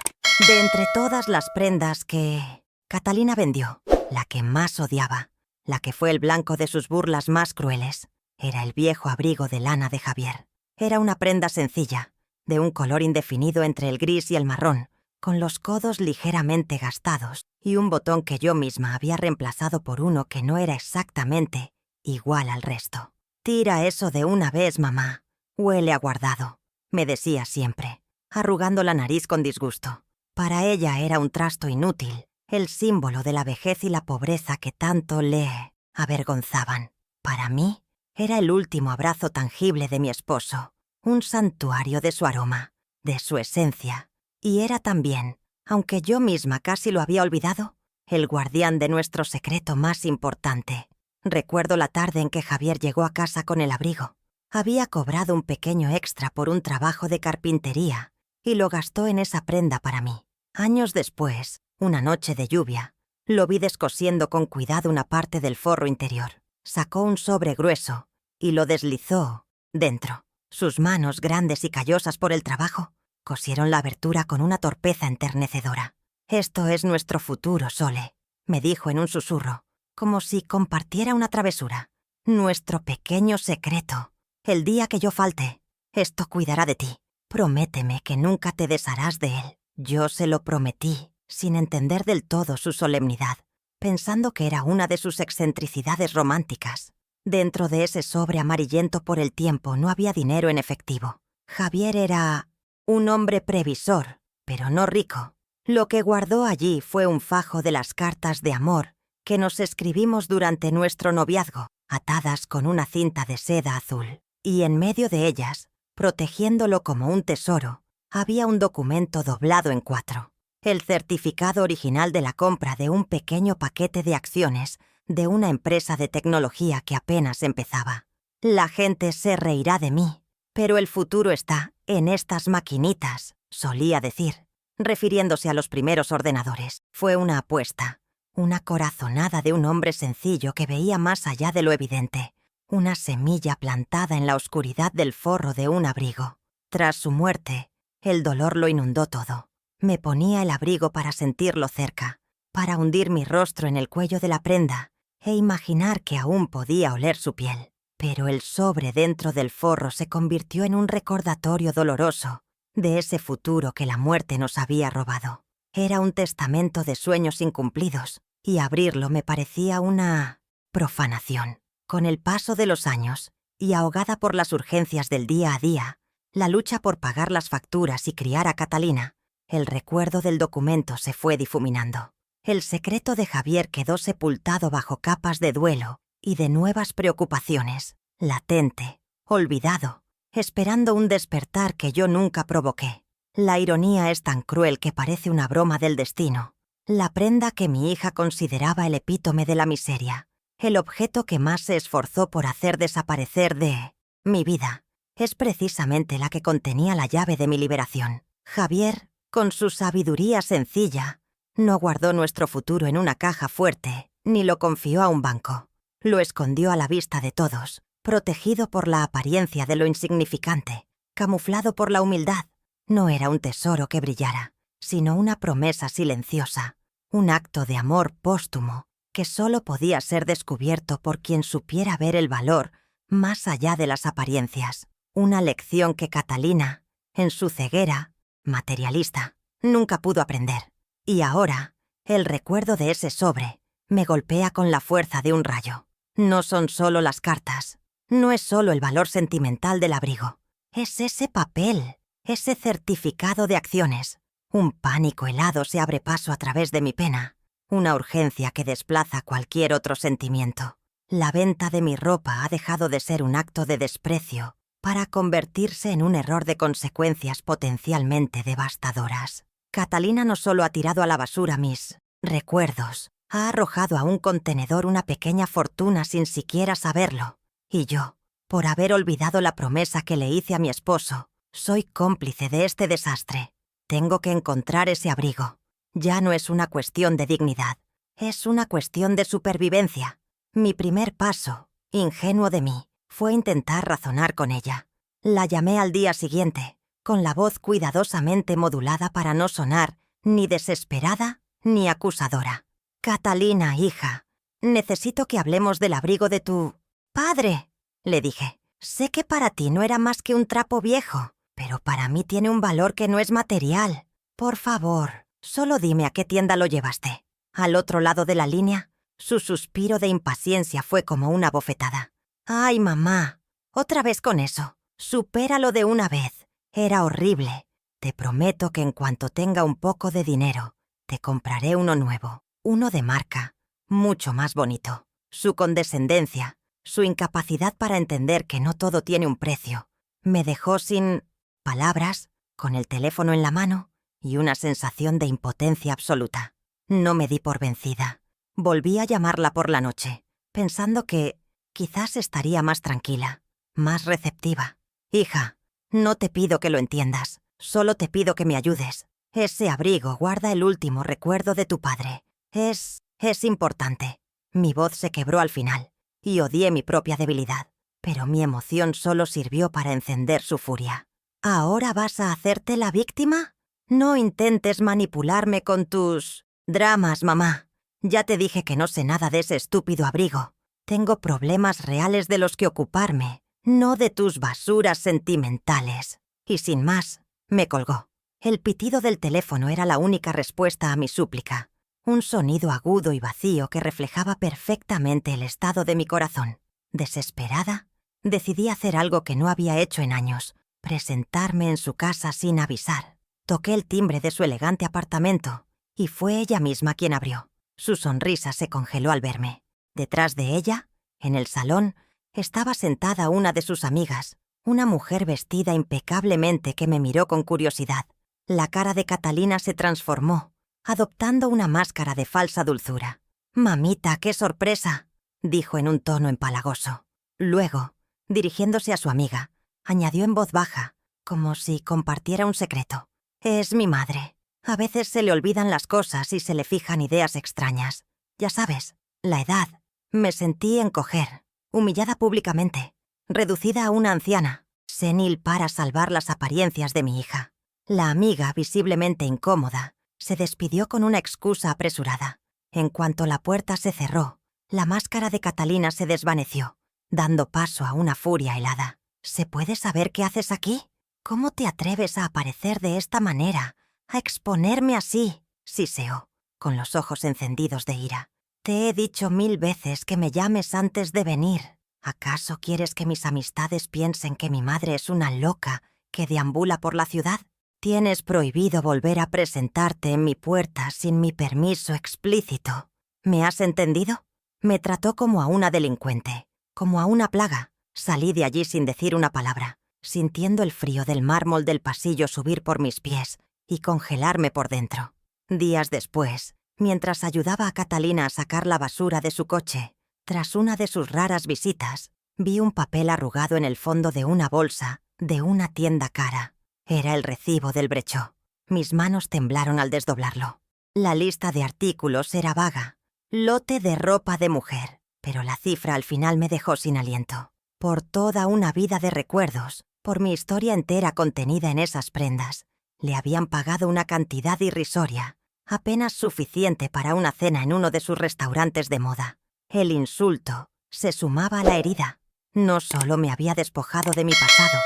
De entre todas las prendas que Catalina vendió, la que más odiaba, la que fue el blanco de sus burlas más crueles, era el viejo abrigo de lana de Javier. Era una prenda sencilla, de un color indefinido entre el gris y el marrón, con los codos ligeramente gastados y un botón que yo misma había reemplazado por uno que no era exactamente igual al resto. «Tira eso de una vez, mamá. Huele a guardado», me decía siempre, arrugando la nariz con disgusto. Para ella era un trasto inútil, el símbolo de la vejez y la pobreza que tanto le avergonzaban. Para mí, era el último abrazo tangible de mi esposo, un santuario de su aroma, de su esencia. Y era también, aunque yo misma casi lo había olvidado, el guardián de nuestro secreto más importante. Recuerdo la tarde en que Javier llegó a casa con el abrigo. Había cobrado un pequeño extra por un trabajo de carpintería y lo gastó en esa prenda para mí. Años después, una noche de lluvia, lo vi descosiendo con cuidado una parte del forro interior. Sacó un sobre grueso y lo deslizó dentro. Sus manos, grandes y callosas por el trabajo, cosieron la abertura con una torpeza enternecedora. «Esto es nuestro futuro, Sole», me dijo en un susurro, como si compartiera una travesura. «Nuestro pequeño secreto. El día que yo falte, esto cuidará de ti. Prométeme que nunca te desharás de él». Yo se lo prometí, sin entender del todo su solemnidad, pensando que era una de sus excentricidades románticas. Dentro de ese sobre amarillento por el tiempo no había dinero en efectivo. Javier era un hombre previsor, pero no rico. Lo que guardó allí fue un fajo de las cartas de amor que nos escribimos durante nuestro noviazgo, atadas con una cinta de seda azul. Y en medio de ellas, protegiéndolo como un tesoro, había un documento doblado en 4. El certificado original de la compra de un pequeño paquete de acciones de una empresa de tecnología que apenas empezaba. «La gente se reirá de mí, pero el futuro está en estas maquinitas», solía decir, refiriéndose a los primeros ordenadores. Fue una apuesta, una corazonada de un hombre sencillo que veía más allá de lo evidente, una semilla plantada en la oscuridad del forro de un abrigo. Tras su muerte, el dolor lo inundó todo. Me ponía el abrigo para sentirlo cerca, para hundir mi rostro en el cuello de la prenda e imaginar que aún podía oler su piel. Pero el sobre dentro del forro se convirtió en un recordatorio doloroso de ese futuro que la muerte nos había robado. Era un testamento de sueños incumplidos, y abrirlo me parecía una profanación. Con el paso de los años, y ahogada por las urgencias del día a día, la lucha por pagar las facturas y criar a Catalina, el recuerdo del documento se fue difuminando. El secreto de Javier quedó sepultado bajo capas de duelo y de nuevas preocupaciones, latente, olvidado, esperando un despertar que yo nunca provoqué. La ironía es tan cruel que parece una broma del destino. La prenda que mi hija consideraba el epítome de la miseria, el objeto que más se esforzó por hacer desaparecer de mi vida, es precisamente la que contenía la llave de mi liberación. Javier, con su sabiduría sencilla, no guardó nuestro futuro en una caja fuerte, ni lo confió a un banco. Lo escondió a la vista de todos, protegido por la apariencia de lo insignificante, camuflado por la humildad. No era un tesoro que brillara, sino una promesa silenciosa, un acto de amor póstumo que solo podía ser descubierto por quien supiera ver el valor más allá de las apariencias. Una lección que Catalina, en su ceguera materialista, nunca pudo aprender. Y ahora, El recuerdo de ese sobre me golpea con la fuerza de un rayo. No son solo las cartas, no es solo el valor sentimental del abrigo. Es ese papel, ese certificado de acciones. Un pánico helado se abre paso a través de mi pena, una urgencia que desplaza cualquier otro sentimiento. La venta de mi ropa ha dejado de ser un acto de desprecio para convertirse en un error de consecuencias potencialmente devastadoras. Catalina no solo ha tirado a la basura mis recuerdos, ha arrojado a un contenedor una pequeña fortuna sin siquiera saberlo. Y yo, por haber olvidado la promesa que le hice a mi esposo, soy cómplice de este desastre. Tengo que encontrar ese abrigo. Ya no es una cuestión de dignidad, es una cuestión de supervivencia. Mi primer paso, ingenuo de mí, fue intentar razonar con ella. La llamé al día siguiente, con la voz cuidadosamente modulada para no sonar ni desesperada ni acusadora. «Catalina, hija, necesito que hablemos del abrigo de tu padre», le dije. «Sé que para ti no era más que un trapo viejo, pero para mí tiene un valor que no es material. Por favor, solo dime a qué tienda lo llevaste». Al otro lado de la línea, su suspiro de impaciencia fue como una bofetada. «Ay, mamá, otra vez con eso. Supéralo de una vez. Era horrible. Te prometo que en cuanto tenga un poco de dinero, te compraré uno nuevo, uno de marca, mucho más bonito». Su condescendencia, su incapacidad para entender que no todo tiene un precio, me dejó sin palabras, con el teléfono en la mano y una sensación de impotencia absoluta. No me di por vencida. Volví a llamarla por la noche, pensando que quizás estaría más tranquila, más receptiva. «Hija, no te pido que lo entiendas, solo te pido que me ayudes. Ese abrigo guarda el último recuerdo de tu padre. Es importante». Mi voz se quebró al final, y odié mi propia debilidad, pero mi emoción solo sirvió para encender su furia. «¿Ahora vas a hacerte la víctima? No intentes manipularme con tus dramas, mamá. Ya te dije que no sé nada de ese estúpido abrigo. Tengo problemas reales de los que ocuparme, no de tus basuras sentimentales». Y sin más, me colgó. El pitido del teléfono era la única respuesta a mi súplica. Un sonido agudo y vacío que reflejaba perfectamente el estado de mi corazón. Desesperada, decidí hacer algo que no había hecho en años: presentarme en su casa sin avisar. Toqué el timbre de su elegante apartamento y fue ella misma quien abrió. Su sonrisa se congeló al verme. Detrás de ella, en el salón, estaba sentada una de sus amigas, una mujer vestida impecablemente que me miró con curiosidad. La cara de Catalina se transformó, adoptando una máscara de falsa dulzura. «Mamita, qué sorpresa», dijo en un tono empalagoso. Luego, dirigiéndose a su amiga, añadió en voz baja, como si compartiera un secreto: «Es mi madre. A veces se le olvidan las cosas y se le fijan ideas extrañas. Ya sabes, la edad». Me sentí encoger, humillada públicamente, reducida a una anciana, senil para salvar las apariencias de mi hija. La amiga, visiblemente incómoda, se despidió con una excusa apresurada. En cuanto la puerta se cerró, la máscara de Catalina se desvaneció, dando paso a una furia helada. «¿Se puede saber qué haces aquí? ¿Cómo te atreves a aparecer de esta manera, a exponerme así?», siseó, con los ojos encendidos de ira. «Te he dicho 1000 veces que me llames antes de venir. ¿Acaso quieres que mis amistades piensen que mi madre es una loca que deambula por la ciudad? Tienes prohibido volver a presentarte en mi puerta sin mi permiso explícito. ¿Me has entendido?». Me trató como a una delincuente, como a una plaga. Salí de allí sin decir una palabra, sintiendo el frío del mármol del pasillo subir por mis pies y congelarme por dentro. Días después, mientras ayudaba a Catalina a sacar la basura de su coche, tras una de sus raras visitas, vi un papel arrugado en el fondo de una bolsa de una tienda cara. Era el recibo del brechó. Mis manos temblaron al desdoblarlo. La lista de artículos era vaga. Lote de ropa de mujer. Pero la cifra al final me dejó sin aliento. Por toda una vida de recuerdos, por mi historia entera contenida en esas prendas, le habían pagado una cantidad irrisoria, apenas suficiente para una cena en uno de sus restaurantes de moda. El insulto se sumaba a la herida. No solo me había despojado de mi pasado,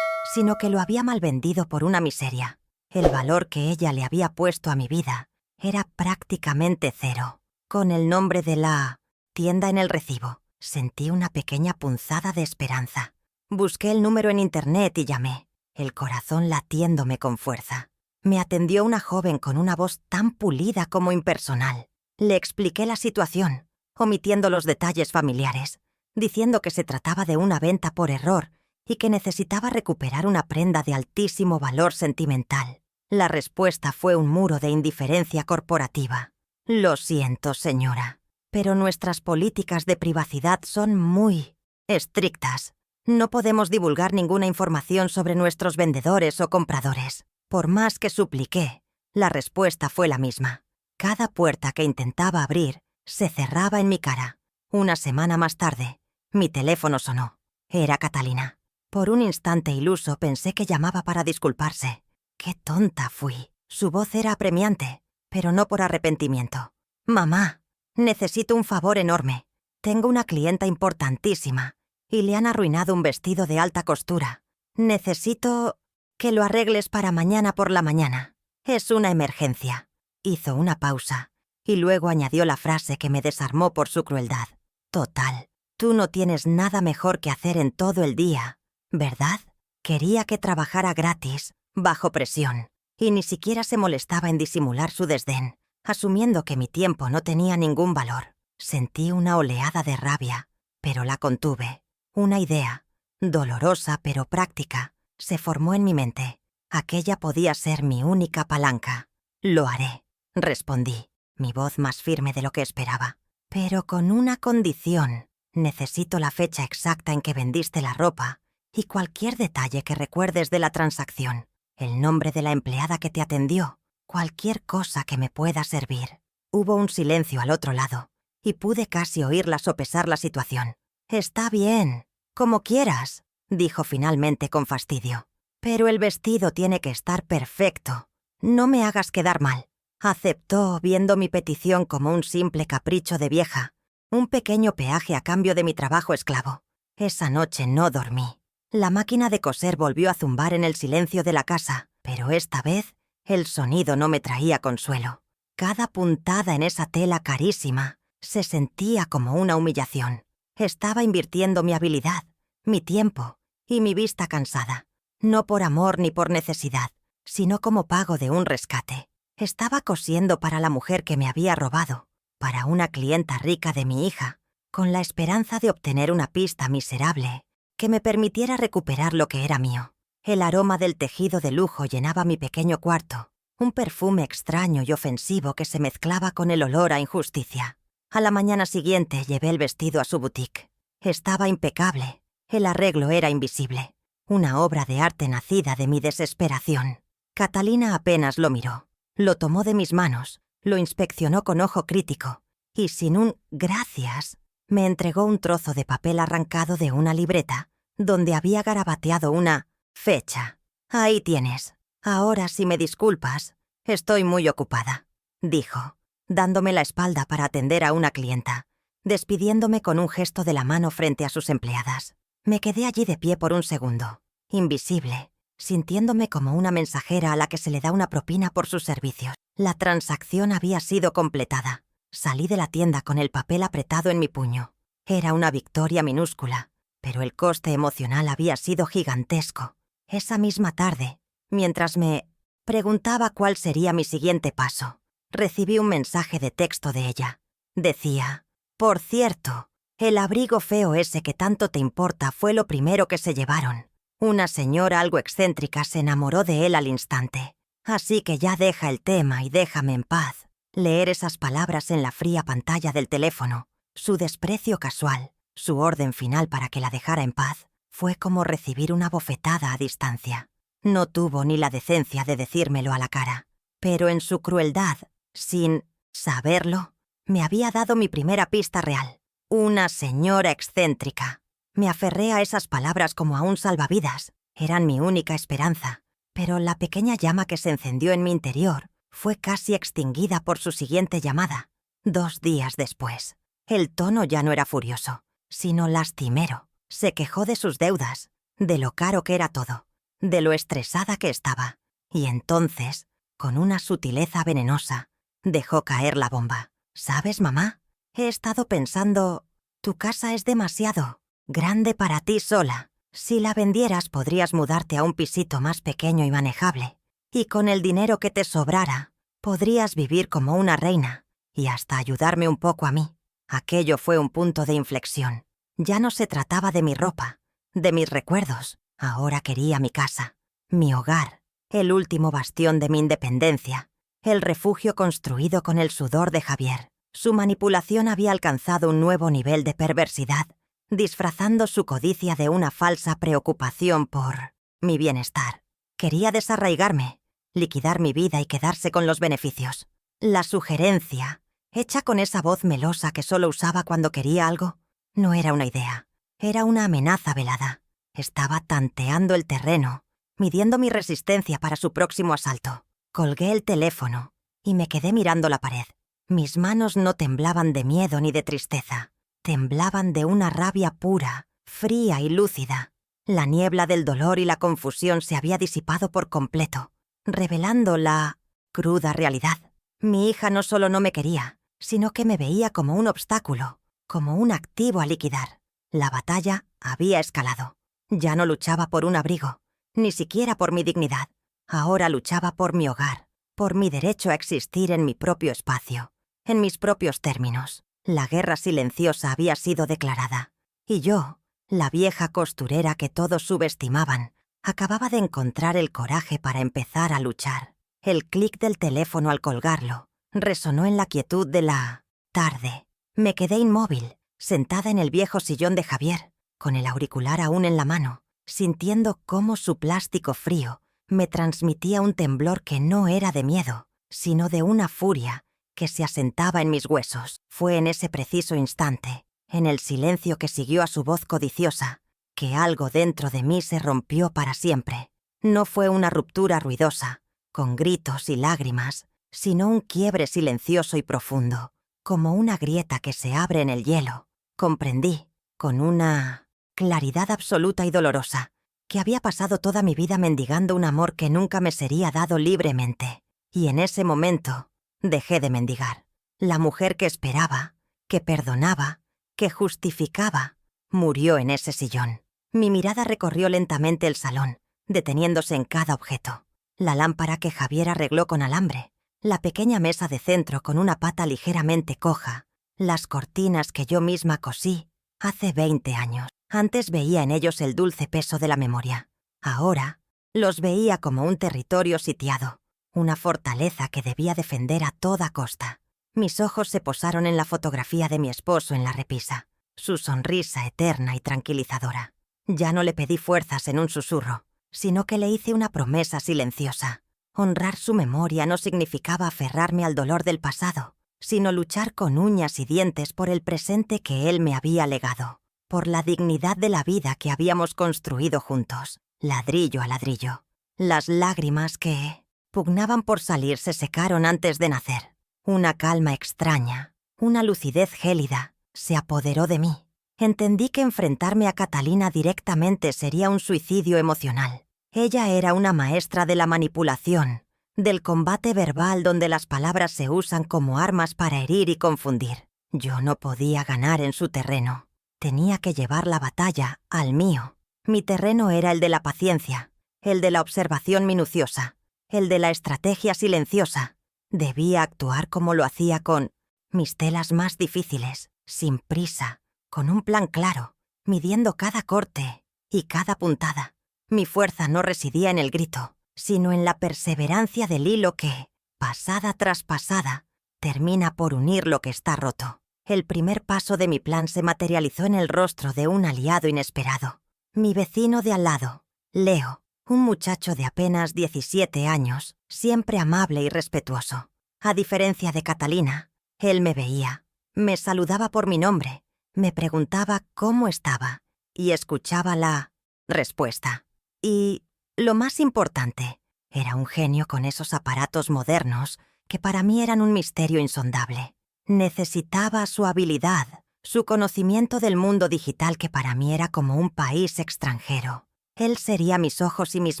sino que lo había malvendido por una miseria. El valor que ella le había puesto a mi vida era prácticamente cero. Con el nombre de la tienda en el recibo, sentí una pequeña punzada de esperanza. Busqué el número en internet y llamé, el corazón latiéndome con fuerza. Me atendió una joven con una voz tan pulida como impersonal. Le expliqué la situación, omitiendo los detalles familiares, diciendo que se trataba de una venta por error y que necesitaba recuperar una prenda de altísimo valor sentimental. La respuesta fue un muro de indiferencia corporativa. Lo siento, señora, pero nuestras políticas de privacidad son muy estrictas. No podemos divulgar ninguna información sobre nuestros vendedores o compradores. Por más que supliqué, la respuesta fue la misma. Cada puerta que intentaba abrir se cerraba en mi cara. Una semana más tarde, mi teléfono sonó. Era Catalina. Por un instante iluso pensé que llamaba para disculparse. ¡Qué tonta fui! Su voz era apremiante, pero no por arrepentimiento. «Mamá, necesito un favor enorme. Tengo una clienta importantísima y le han arruinado un vestido de alta costura. Necesito que lo arregles para mañana por la mañana. Es una emergencia». Hizo una pausa y luego añadió la frase que me desarmó por su crueldad. «Total, tú no tienes nada mejor que hacer en todo el día, ¿verdad?» Quería que trabajara gratis, bajo presión, y ni siquiera se molestaba en disimular su desdén, asumiendo que mi tiempo no tenía ningún valor. Sentí una oleada de rabia, pero la contuve. Una idea, dolorosa pero práctica, se formó en mi mente. Aquella podía ser mi única palanca. «Lo haré», respondí, mi voz más firme de lo que esperaba. «Pero con una condición. Necesito la fecha exacta en que vendiste la ropa y cualquier detalle que recuerdes de la transacción. El nombre de la empleada que te atendió. Cualquier cosa que me pueda servir». Hubo un silencio al otro lado y pude casi oírla sopesar la situación. «Está bien, como quieras», dijo finalmente con fastidio. «Pero el vestido tiene que estar perfecto. No me hagas quedar mal». Aceptó, viendo mi petición como un simple capricho de vieja, un pequeño peaje a cambio de mi trabajo esclavo. Esa noche no dormí. La máquina de coser volvió a zumbar en el silencio de la casa, pero esta vez el sonido no me traía consuelo. Cada puntada en esa tela carísima se sentía como una humillación. Estaba invirtiendo mi habilidad, mi tiempo y mi vista cansada, no por amor ni por necesidad, sino como pago de un rescate. Estaba cosiendo para la mujer que me había robado, para una clienta rica de mi hija, con la esperanza de obtener una pista miserable que me permitiera recuperar lo que era mío. El aroma del tejido de lujo llenaba mi pequeño cuarto, un perfume extraño y ofensivo que se mezclaba con el olor a injusticia. A la mañana siguiente llevé el vestido a su boutique. Estaba impecable, el arreglo era invisible, una obra de arte nacida de mi desesperación. Catalina apenas lo miró. Lo tomó de mis manos, lo inspeccionó con ojo crítico y sin un «gracias» me entregó un trozo de papel arrancado de una libreta donde había garabateado una fecha. «Ahí tienes. Ahora, si me disculpas, estoy muy ocupada», dijo, dándome la espalda para atender a una clienta, despidiéndome con un gesto de la mano frente a sus empleadas. Me quedé allí de pie por un segundo, invisible, sintiéndome como una mensajera a la que se le da una propina por sus servicios. La transacción había sido completada. Salí de la tienda con el papel apretado en mi puño. Era una victoria minúscula, pero el coste emocional había sido gigantesco. Esa misma tarde, mientras me preguntaba cuál sería mi siguiente paso, recibí un mensaje de texto de ella. Decía: «Por cierto, el abrigo feo ese que tanto te importa fue lo primero que se llevaron. Una señora algo excéntrica se enamoró de él al instante. Así que ya deja el tema y déjame en paz». Leer esas palabras en la fría pantalla del teléfono, su desprecio casual, su orden final para que la dejara en paz, fue como recibir una bofetada a distancia. No tuvo ni la decencia de decírmelo a la cara, pero en su crueldad, sin saberlo, me había dado mi primera pista real. Una señora excéntrica. Me aferré a esas palabras como a un salvavidas. Eran mi única esperanza. Pero la pequeña llama que se encendió en mi interior fue casi extinguida por su siguiente llamada. 2 días después. El tono ya no era furioso, sino lastimero. Se quejó de sus deudas, de lo caro que era todo, de lo estresada que estaba. Y entonces, con una sutileza venenosa, Dejó caer la bomba. ¿Sabes, mamá? He estado pensando... Tu casa es demasiado grande para ti sola. Si la vendieras podrías mudarte a un pisito más pequeño y manejable. Y con el dinero que te sobrara, podrías vivir como una reina y hasta ayudarme un poco a mí. Aquello fue un punto de inflexión. Ya no se trataba de mi ropa, de mis recuerdos. Ahora quería mi casa, mi hogar, el último bastión de mi independencia, el refugio construido con el sudor de Javier. Su manipulación había alcanzado un nuevo nivel de perversidad, disfrazando su codicia de una falsa preocupación por mi bienestar. Quería desarraigarme, liquidar mi vida y quedarse con los beneficios. La sugerencia, hecha con esa voz melosa que solo usaba cuando quería algo, no era una idea, era una amenaza velada. Estaba tanteando el terreno, midiendo mi resistencia para su próximo asalto. Colgué el teléfono y me quedé mirando la pared. Mis manos no temblaban de miedo ni de tristeza, temblaban de una rabia pura, fría y lúcida. La niebla del dolor y la confusión se había disipado por completo, revelando la cruda realidad. Mi hija no solo no me quería, sino que me veía como un obstáculo, como un activo a liquidar. La batalla había escalado. Ya no luchaba por un abrigo, ni siquiera por mi dignidad. Ahora luchaba por mi hogar, por mi derecho a existir en mi propio espacio, en mis propios términos. La guerra silenciosa había sido declarada, y yo, la vieja costurera que todos subestimaban, acababa de encontrar el coraje para empezar a luchar. El clic del teléfono al colgarlo resonó en la quietud de la tarde. Me quedé inmóvil, sentada en el viejo sillón de Javier, con el auricular aún en la mano, sintiendo cómo su plástico frío me transmitía un temblor que no era de miedo, sino de una furia que se asentaba en mis huesos. Fue en ese preciso instante, en el silencio que siguió a su voz codiciosa, que algo dentro de mí se rompió para siempre. No fue una ruptura ruidosa, con gritos y lágrimas, sino un quiebre silencioso y profundo, como una grieta que se abre en el hielo. Comprendí, con una claridad absoluta y dolorosa, que había pasado toda mi vida mendigando un amor que nunca me sería dado libremente. Y en ese momento dejé de mendigar. La mujer que esperaba, que perdonaba, que justificaba, murió en ese sillón. Mi mirada recorrió lentamente el salón, deteniéndose en cada objeto. La lámpara que Javier arregló con alambre, la pequeña mesa de centro con una pata ligeramente coja, las cortinas que yo misma cosí hace 20 años. Antes veía en ellos el dulce peso de la memoria. Ahora los veía como un territorio sitiado, una fortaleza que debía defender a toda costa. Mis ojos se posaron en la fotografía de mi esposo en la repisa, su sonrisa eterna y tranquilizadora. Ya no le pedí fuerzas en un susurro, sino que le hice una promesa silenciosa. Honrar su memoria no significaba aferrarme al dolor del pasado, sino luchar con uñas y dientes por el presente que él me había legado, por la dignidad de la vida que habíamos construido juntos, ladrillo a ladrillo. Las lágrimas que pugnaban por salir se secaron antes de nacer. Una calma extraña, una lucidez gélida, se apoderó de mí. Entendí que enfrentarme a Catalina directamente sería un suicidio emocional. Ella era una maestra de la manipulación, del combate verbal donde las palabras se usan como armas para herir y confundir. Yo no podía ganar en su terreno. Tenía que llevar la batalla al mío. Mi terreno era el de la paciencia, el de la observación minuciosa, el de la estrategia silenciosa. Debía actuar como lo hacía con mis telas más difíciles, sin prisa, con un plan claro, midiendo cada corte y cada puntada. Mi fuerza no residía en el grito, sino en la perseverancia del hilo que, pasada tras pasada, termina por unir lo que está roto. El primer paso de mi plan se materializó en el rostro de un aliado inesperado. Mi vecino de al lado, Leo, un muchacho de apenas 17 años, siempre amable y respetuoso. A diferencia de Catalina, él me veía, me saludaba por mi nombre, me preguntaba cómo estaba y escuchaba la respuesta. Y, lo más importante, era un genio con esos aparatos modernos que para mí eran un misterio insondable. Necesitaba su habilidad, su conocimiento del mundo digital que para mí era como un país extranjero. Él sería mis ojos y mis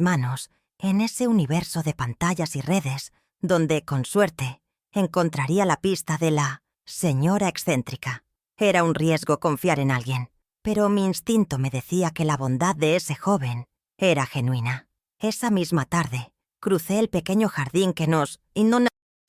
manos en ese universo de pantallas y redes donde, con suerte, encontraría la pista de la señora excéntrica. Era un riesgo confiar en alguien, pero mi instinto me decía que la bondad de ese joven era genuina. Esa misma tarde, crucé el pequeño jardín que nos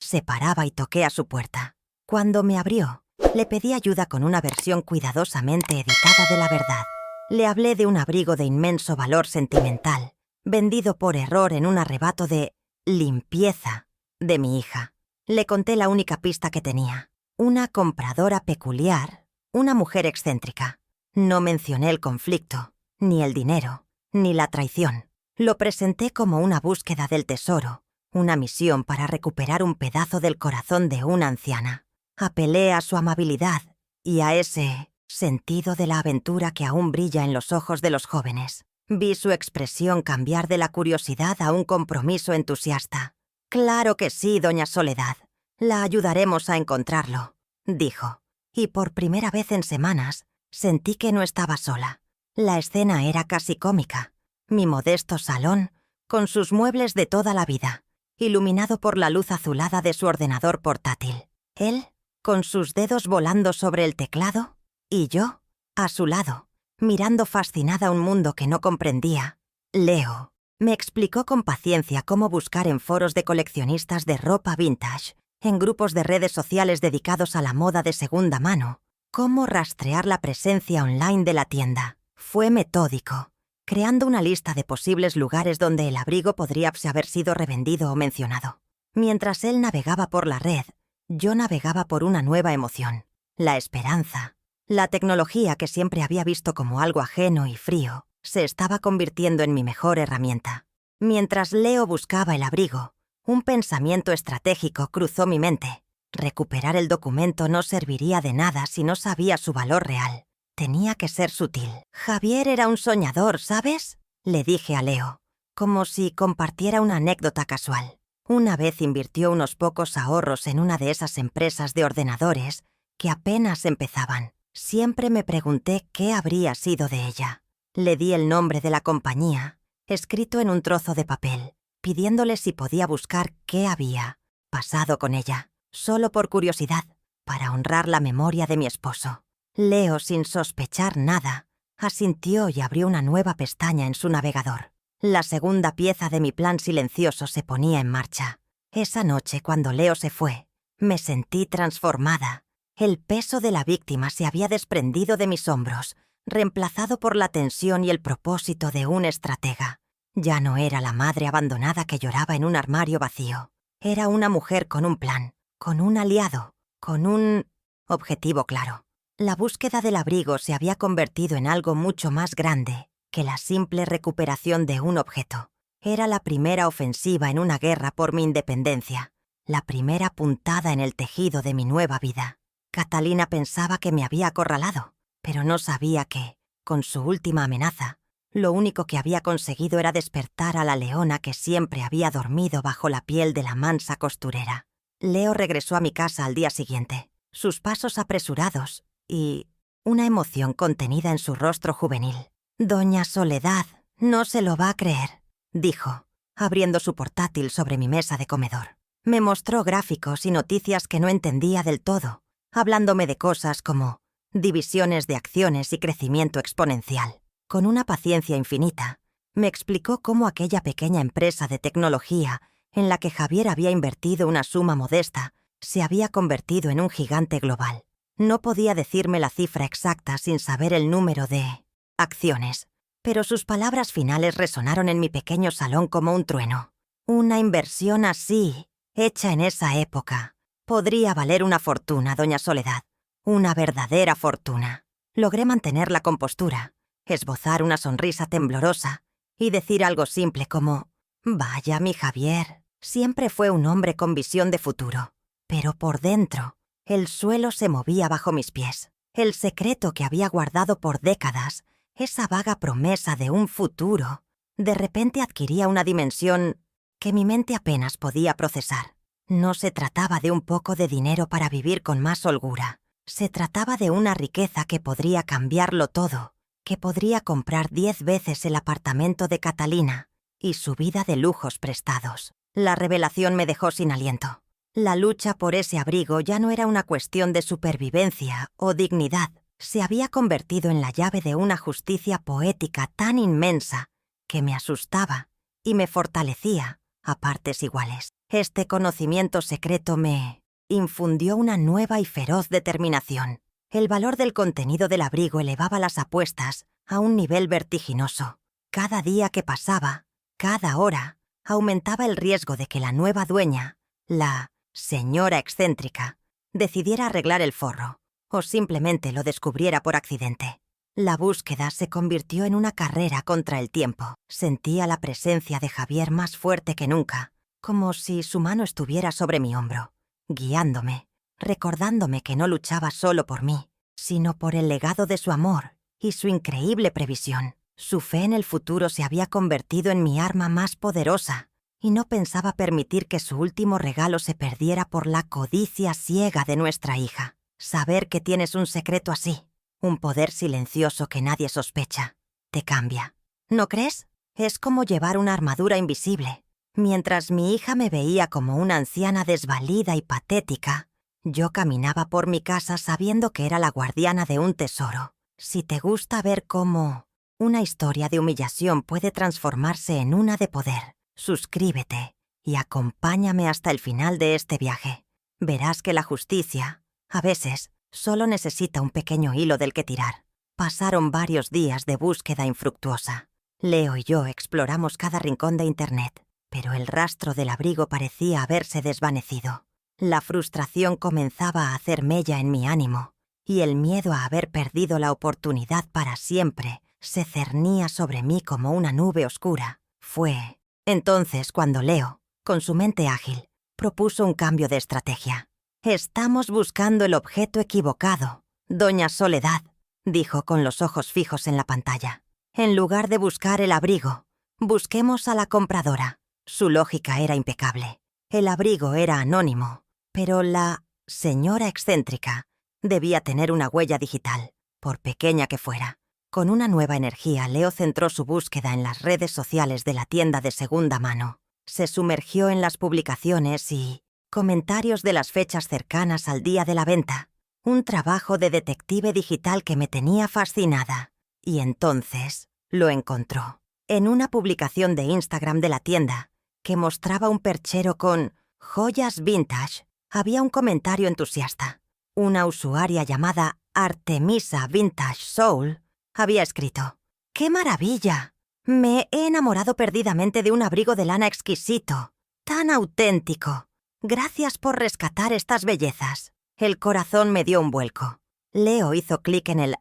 separaba y toqué a su puerta. Cuando me abrió, le pedí ayuda con una versión cuidadosamente editada de la verdad. Le hablé de un abrigo de inmenso valor sentimental, vendido por error en un arrebato de limpieza de mi hija. Le conté la única pista que tenía: una compradora peculiar, una mujer excéntrica. No mencioné el conflicto, ni el dinero, ni la traición. Lo presenté como una búsqueda del tesoro, una misión para recuperar un pedazo del corazón de una anciana. Apelé a su amabilidad y a ese sentido de la aventura que aún brilla en los ojos de los jóvenes. Vi su expresión cambiar de la curiosidad a un compromiso entusiasta. «Claro que sí, doña Soledad. La ayudaremos a encontrarlo», dijo. Y por primera vez en semanas sentí que no estaba sola. La escena era casi cómica. Mi modesto salón, con sus muebles de toda la vida, iluminado por la luz azulada de su ordenador portátil. Él, con sus dedos volando sobre el teclado, y yo, a su lado, mirando fascinada un mundo que no comprendía. Leo me explicó con paciencia cómo buscar en foros de coleccionistas de ropa vintage, en grupos de redes sociales dedicados a la moda de segunda mano, cómo rastrear la presencia online de la tienda. Fue metódico, creando una lista de posibles lugares donde el abrigo podría haber sido revendido o mencionado. Mientras él navegaba por la red, yo navegaba por una nueva emoción: la esperanza. La tecnología, que siempre había visto como algo ajeno y frío, se estaba convirtiendo en mi mejor herramienta. Mientras Leo buscaba el abrigo, un pensamiento estratégico cruzó mi mente. Recuperar el documento no serviría de nada si no sabía su valor real. Tenía que ser sutil. Javier era un soñador, ¿sabes?, le dije a Leo, como si compartiera una anécdota casual. Una vez invirtió unos pocos ahorros en una de esas empresas de ordenadores que apenas empezaban. Siempre me pregunté qué habría sido de ella. Le di el nombre de la compañía, escrito en un trozo de papel, pidiéndole si podía buscar qué había pasado con ella, solo por curiosidad, para honrar la memoria de mi esposo. Leo, sin sospechar nada, asintió y abrió una nueva pestaña en su navegador. La segunda pieza de mi plan silencioso se ponía en marcha. Esa noche, cuando Leo se fue, me sentí transformada. El peso de la víctima se había desprendido de mis hombros, reemplazado por la tensión y el propósito de un estratega. Ya no era la madre abandonada que lloraba en un armario vacío. Era una mujer con un plan, con un aliado, con un objetivo claro. La búsqueda del abrigo se había convertido en algo mucho más grande que la simple recuperación de un objeto. Era la primera ofensiva en una guerra por mi independencia, la primera puntada en el tejido de mi nueva vida. Catalina pensaba que me había acorralado, pero no sabía que, con su última amenaza, lo único que había conseguido era despertar a la leona que siempre había dormido bajo la piel de la mansa costurera. Leo regresó a mi casa al día siguiente, sus pasos apresurados y una emoción contenida en su rostro juvenil. «Doña Soledad, no se lo va a creer», dijo, abriendo su portátil sobre mi mesa de comedor. Me mostró gráficos y noticias que no entendía del todo, hablándome de cosas como divisiones de acciones y crecimiento exponencial. Con una paciencia infinita, me explicó cómo aquella pequeña empresa de tecnología en la que Javier había invertido una suma modesta se había convertido en un gigante global. No podía decirme la cifra exacta sin saber el número de acciones, pero sus palabras finales resonaron en mi pequeño salón como un trueno. Una inversión así, hecha en esa época, podría valer una fortuna, doña Soledad. Una verdadera fortuna. Logré mantener la compostura, esbozar una sonrisa temblorosa y decir algo simple como: «Vaya, mi Javier, siempre fue un hombre con visión de futuro». Pero por dentro, el suelo se movía bajo mis pies. El secreto que había guardado por décadas, esa vaga promesa de un futuro, de repente adquiría una dimensión que mi mente apenas podía procesar. No se trataba de un poco de dinero para vivir con más holgura. Se trataba de una riqueza que podría cambiarlo todo, que podría comprar 10 veces el apartamento de Catalina y su vida de lujos prestados. La revelación me dejó sin aliento. La lucha por ese abrigo ya no era una cuestión de supervivencia o dignidad. Se había convertido en la llave de una justicia poética tan inmensa que me asustaba y me fortalecía a partes iguales. Este conocimiento secreto me infundió una nueva y feroz determinación. El valor del contenido del abrigo elevaba las apuestas a un nivel vertiginoso. Cada día que pasaba, cada hora, aumentaba el riesgo de que la nueva dueña, la señora excéntrica, decidiera arreglar el forro o simplemente lo descubriera por accidente. La búsqueda se convirtió en una carrera contra el tiempo. Sentía la presencia de Javier más fuerte que nunca, como si su mano estuviera sobre mi hombro, guiándome, recordándome que no luchaba solo por mí, sino por el legado de su amor y su increíble previsión. Su fe en el futuro se había convertido en mi arma más poderosa, y no pensaba permitir que su último regalo se perdiera por la codicia ciega de nuestra hija. Saber que tienes un secreto así, un poder silencioso que nadie sospecha, te cambia. ¿No crees? Es como llevar una armadura invisible. Mientras mi hija me veía como una anciana desvalida y patética, yo caminaba por mi casa sabiendo que era la guardiana de un tesoro. Si te gusta ver cómo una historia de humillación puede transformarse en una de poder, suscríbete y acompáñame hasta el final de este viaje. Verás que la justicia, a veces, solo necesita un pequeño hilo del que tirar. Pasaron varios días de búsqueda infructuosa. Leo y yo exploramos cada rincón de Internet, pero el rastro del abrigo parecía haberse desvanecido. La frustración comenzaba a hacer mella en mi ánimo, y el miedo a haber perdido la oportunidad para siempre se cernía sobre mí como una nube oscura. Fue entonces cuando Leo, con su mente ágil, propuso un cambio de estrategia. «Estamos buscando el objeto equivocado, doña Soledad», dijo con los ojos fijos en la pantalla. «En lugar de buscar el abrigo, busquemos a la compradora». Su lógica era impecable. El abrigo era anónimo, pero la señora excéntrica debía tener una huella digital, por pequeña que fuera. Con una nueva energía, Leo centró su búsqueda en las redes sociales de la tienda de segunda mano. Se sumergió en las publicaciones y comentarios de las fechas cercanas al día de la venta. Un trabajo de detective digital que me tenía fascinada. Y entonces lo encontró. En una publicación de Instagram de la tienda, que mostraba un perchero con joyas vintage, había un comentario entusiasta. Una usuaria llamada Artemisa Vintage Soul había escrito: «¡Qué maravilla! Me he enamorado perdidamente de un abrigo de lana exquisito, tan auténtico. Gracias por rescatar estas bellezas». El corazón me dio un vuelco. Leo hizo clic en el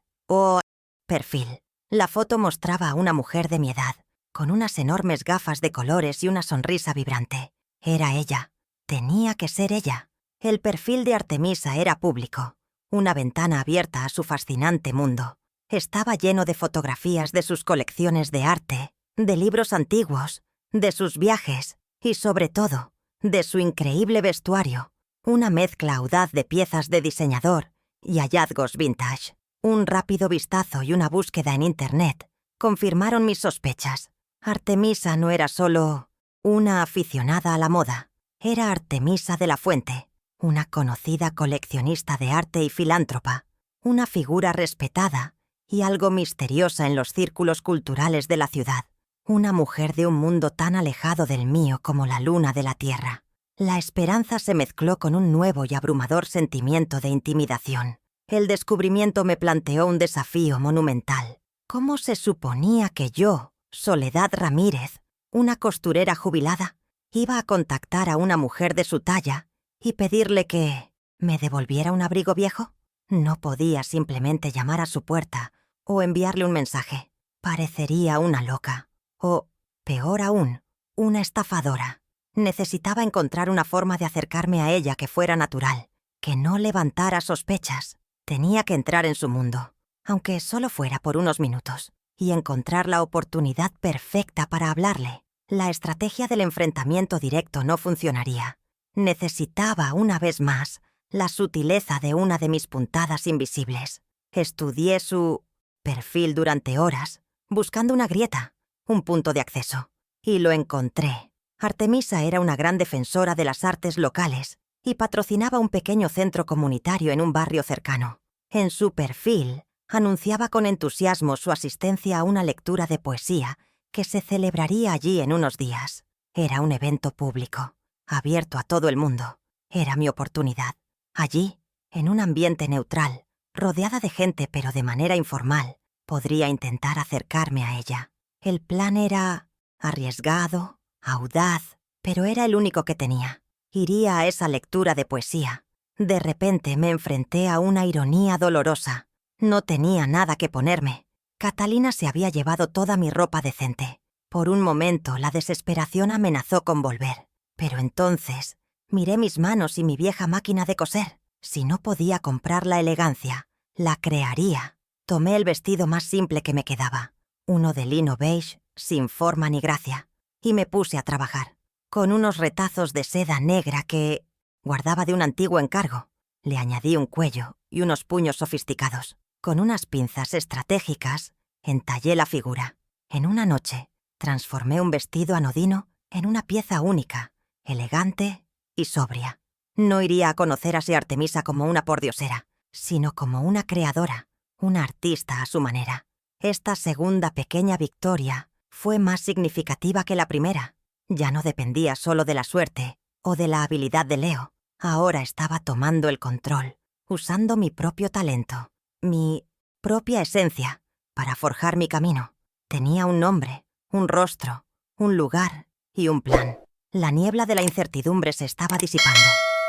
perfil. La foto mostraba a una mujer de mi edad, con unas enormes gafas de colores y una sonrisa vibrante. Era ella. Tenía que ser ella. El perfil de Artemisa era público, una ventana abierta a su fascinante mundo. Estaba lleno de fotografías de sus colecciones de arte, de libros antiguos, de sus viajes y, sobre todo, de su increíble vestuario, una mezcla audaz de piezas de diseñador y hallazgos vintage. Un rápido vistazo y una búsqueda en Internet confirmaron mis sospechas. Artemisa no era solo una aficionada a la moda, era Artemisa de la Fuente, una conocida coleccionista de arte y filántropa, una figura respetada y algo misteriosa en los círculos culturales de la ciudad, una mujer de un mundo tan alejado del mío como la luna de la Tierra. La esperanza se mezcló con un nuevo y abrumador sentimiento de intimidación. El descubrimiento me planteó un desafío monumental. ¿Cómo se suponía que yo, Soledad Ramírez, una costurera jubilada, iba a contactar a una mujer de su talla y pedirle que me devolviera un abrigo viejo? No podía simplemente llamar a su puerta o enviarle un mensaje. Parecería una loca. O, peor aún, una estafadora. Necesitaba encontrar una forma de acercarme a ella que fuera natural, que no levantara sospechas. Tenía que entrar en su mundo, aunque solo fuera por unos minutos, y encontrar la oportunidad perfecta para hablarle. La estrategia del enfrentamiento directo no funcionaría. Necesitaba, una vez más, la sutileza de una de mis puntadas invisibles. Estudié su perfil durante horas, buscando una grieta, un punto de acceso. Y lo encontré. Artemisa era una gran defensora de las artes locales y patrocinaba un pequeño centro comunitario en un barrio cercano. En su perfil anunciaba con entusiasmo su asistencia a una lectura de poesía que se celebraría allí en unos días. Era un evento público, abierto a todo el mundo. Era mi oportunidad. Allí, en un ambiente neutral, rodeada de gente pero de manera informal, podría intentar acercarme a ella. El plan era arriesgado, audaz, pero era el único que tenía. Iría a esa lectura de poesía. De repente me enfrenté a una ironía dolorosa. No tenía nada que ponerme. Catalina se había llevado toda mi ropa decente. Por un momento la desesperación amenazó con volver. Pero entonces miré mis manos y mi vieja máquina de coser. Si no podía comprar la elegancia, la crearía. Tomé el vestido más simple que me quedaba, uno de lino beige, sin forma ni gracia, y me puse a trabajar, con unos retazos de seda negra que guardaba de un antiguo encargo. Le añadí un cuello y unos puños sofisticados. Con unas pinzas estratégicas, entallé la figura. En una noche, transformé un vestido anodino en una pieza única, elegante y sobria. No iría a conocer a Artemisa como una pordiosera, sino como una creadora, una artista a su manera. Esta segunda pequeña victoria fue más significativa que la primera. Ya no dependía solo de la suerte o de la habilidad de Leo. Ahora estaba tomando el control, usando mi propio talento, mi propia esencia, para forjar mi camino. Tenía un nombre, un rostro, un lugar y un plan. La niebla de la incertidumbre se estaba disipando,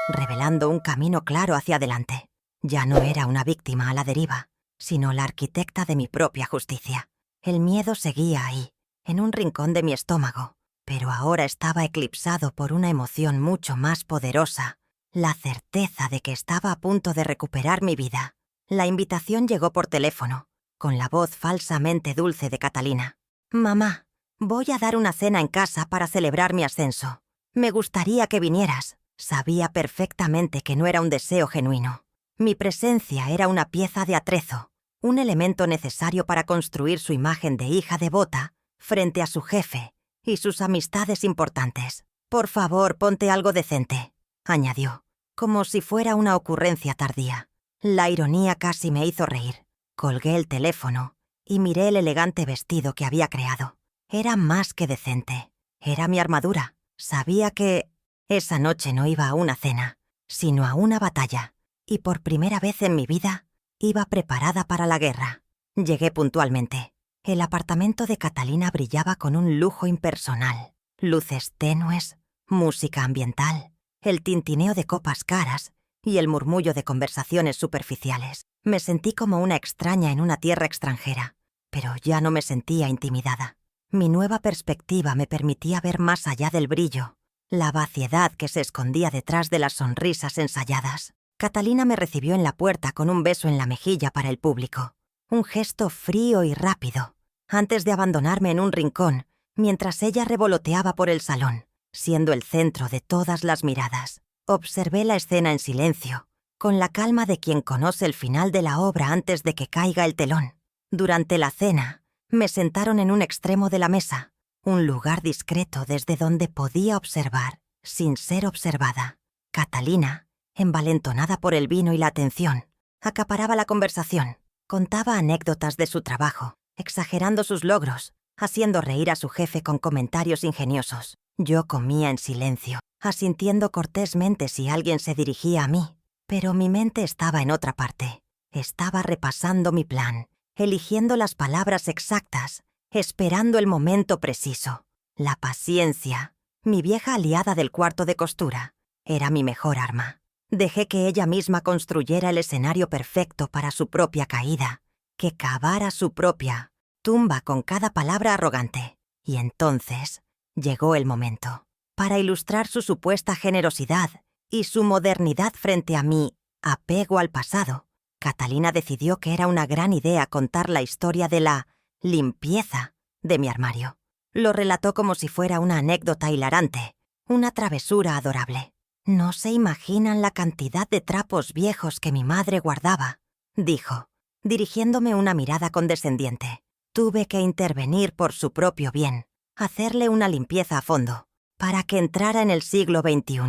revelando un camino claro hacia adelante. Ya no era una víctima a la deriva, sino la arquitecta de mi propia justicia. El miedo seguía ahí, en un rincón de mi estómago, pero ahora estaba eclipsado por una emoción mucho más poderosa, la certeza de que estaba a punto de recuperar mi vida. La invitación llegó por teléfono, con la voz falsamente dulce de Catalina. «Mamá, voy a dar una cena en casa para celebrar mi ascenso. Me gustaría que vinieras». Sabía perfectamente que no era un deseo genuino. Mi presencia era una pieza de atrezo, un elemento necesario para construir su imagen de hija devota frente a su jefe y sus amistades importantes. «Por favor, ponte algo decente», añadió, como si fuera una ocurrencia tardía. La ironía casi me hizo reír. Colgué el teléfono y miré el elegante vestido que había creado. Era más que decente. Era mi armadura. Sabía que esa noche no iba a una cena, sino a una batalla. Y por primera vez en mi vida, iba preparada para la guerra. Llegué puntualmente. El apartamento de Catalina brillaba con un lujo impersonal. Luces tenues, música ambiental, el tintineo de copas caras y el murmullo de conversaciones superficiales. Me sentí como una extraña en una tierra extranjera, pero ya no me sentía intimidada. Mi nueva perspectiva me permitía ver más allá del brillo, la vaciedad que se escondía detrás de las sonrisas ensayadas. Catalina me recibió en la puerta con un beso en la mejilla para el público, un gesto frío y rápido, antes de abandonarme en un rincón, mientras ella revoloteaba por el salón, siendo el centro de todas las miradas. Observé la escena en silencio, con la calma de quien conoce el final de la obra antes de que caiga el telón. Durante la cena, me sentaron en un extremo de la mesa, un lugar discreto desde donde podía observar, sin ser observada. Catalina, envalentonada por el vino y la atención, acaparaba la conversación. Contaba anécdotas de su trabajo, exagerando sus logros, haciendo reír a su jefe con comentarios ingeniosos. Yo comía en silencio, asintiendo cortésmente si alguien se dirigía a mí, pero mi mente estaba en otra parte. Estaba repasando mi plan, eligiendo las palabras exactas, esperando el momento preciso. La paciencia, mi vieja aliada del cuarto de costura, era mi mejor arma. Dejé que ella misma construyera el escenario perfecto para su propia caída, que cavara su propia tumba con cada palabra arrogante. Y entonces llegó el momento. Para ilustrar su supuesta generosidad y su modernidad frente a mi apego al pasado, Catalina decidió que era una gran idea contar la historia de la limpieza de mi armario. Lo relató como si fuera una anécdota hilarante, una travesura adorable. «No se imaginan la cantidad de trapos viejos que mi madre guardaba», dijo, dirigiéndome una mirada condescendiente. Tuve que intervenir por su propio bien, hacerle una limpieza a fondo, para que entrara en el siglo XXI.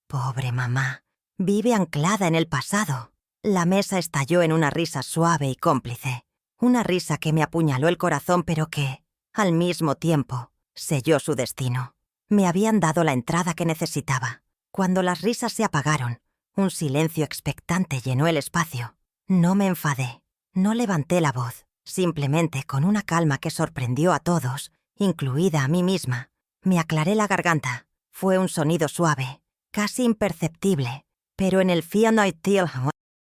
Pobre mamá, Vive anclada en el pasado. La mesa estalló en una risa suave y cómplice. Una risa que me apuñaló el corazón, pero que, al mismo tiempo, selló su destino. Me habían dado la entrada que necesitaba. Cuando las risas se apagaron, un silencio expectante llenó el espacio. No me enfadé. No levanté la voz. Simplemente, con una calma que sorprendió a todos, incluida a mí misma, me aclaré la garganta. Fue un sonido suave, casi imperceptible, pero en el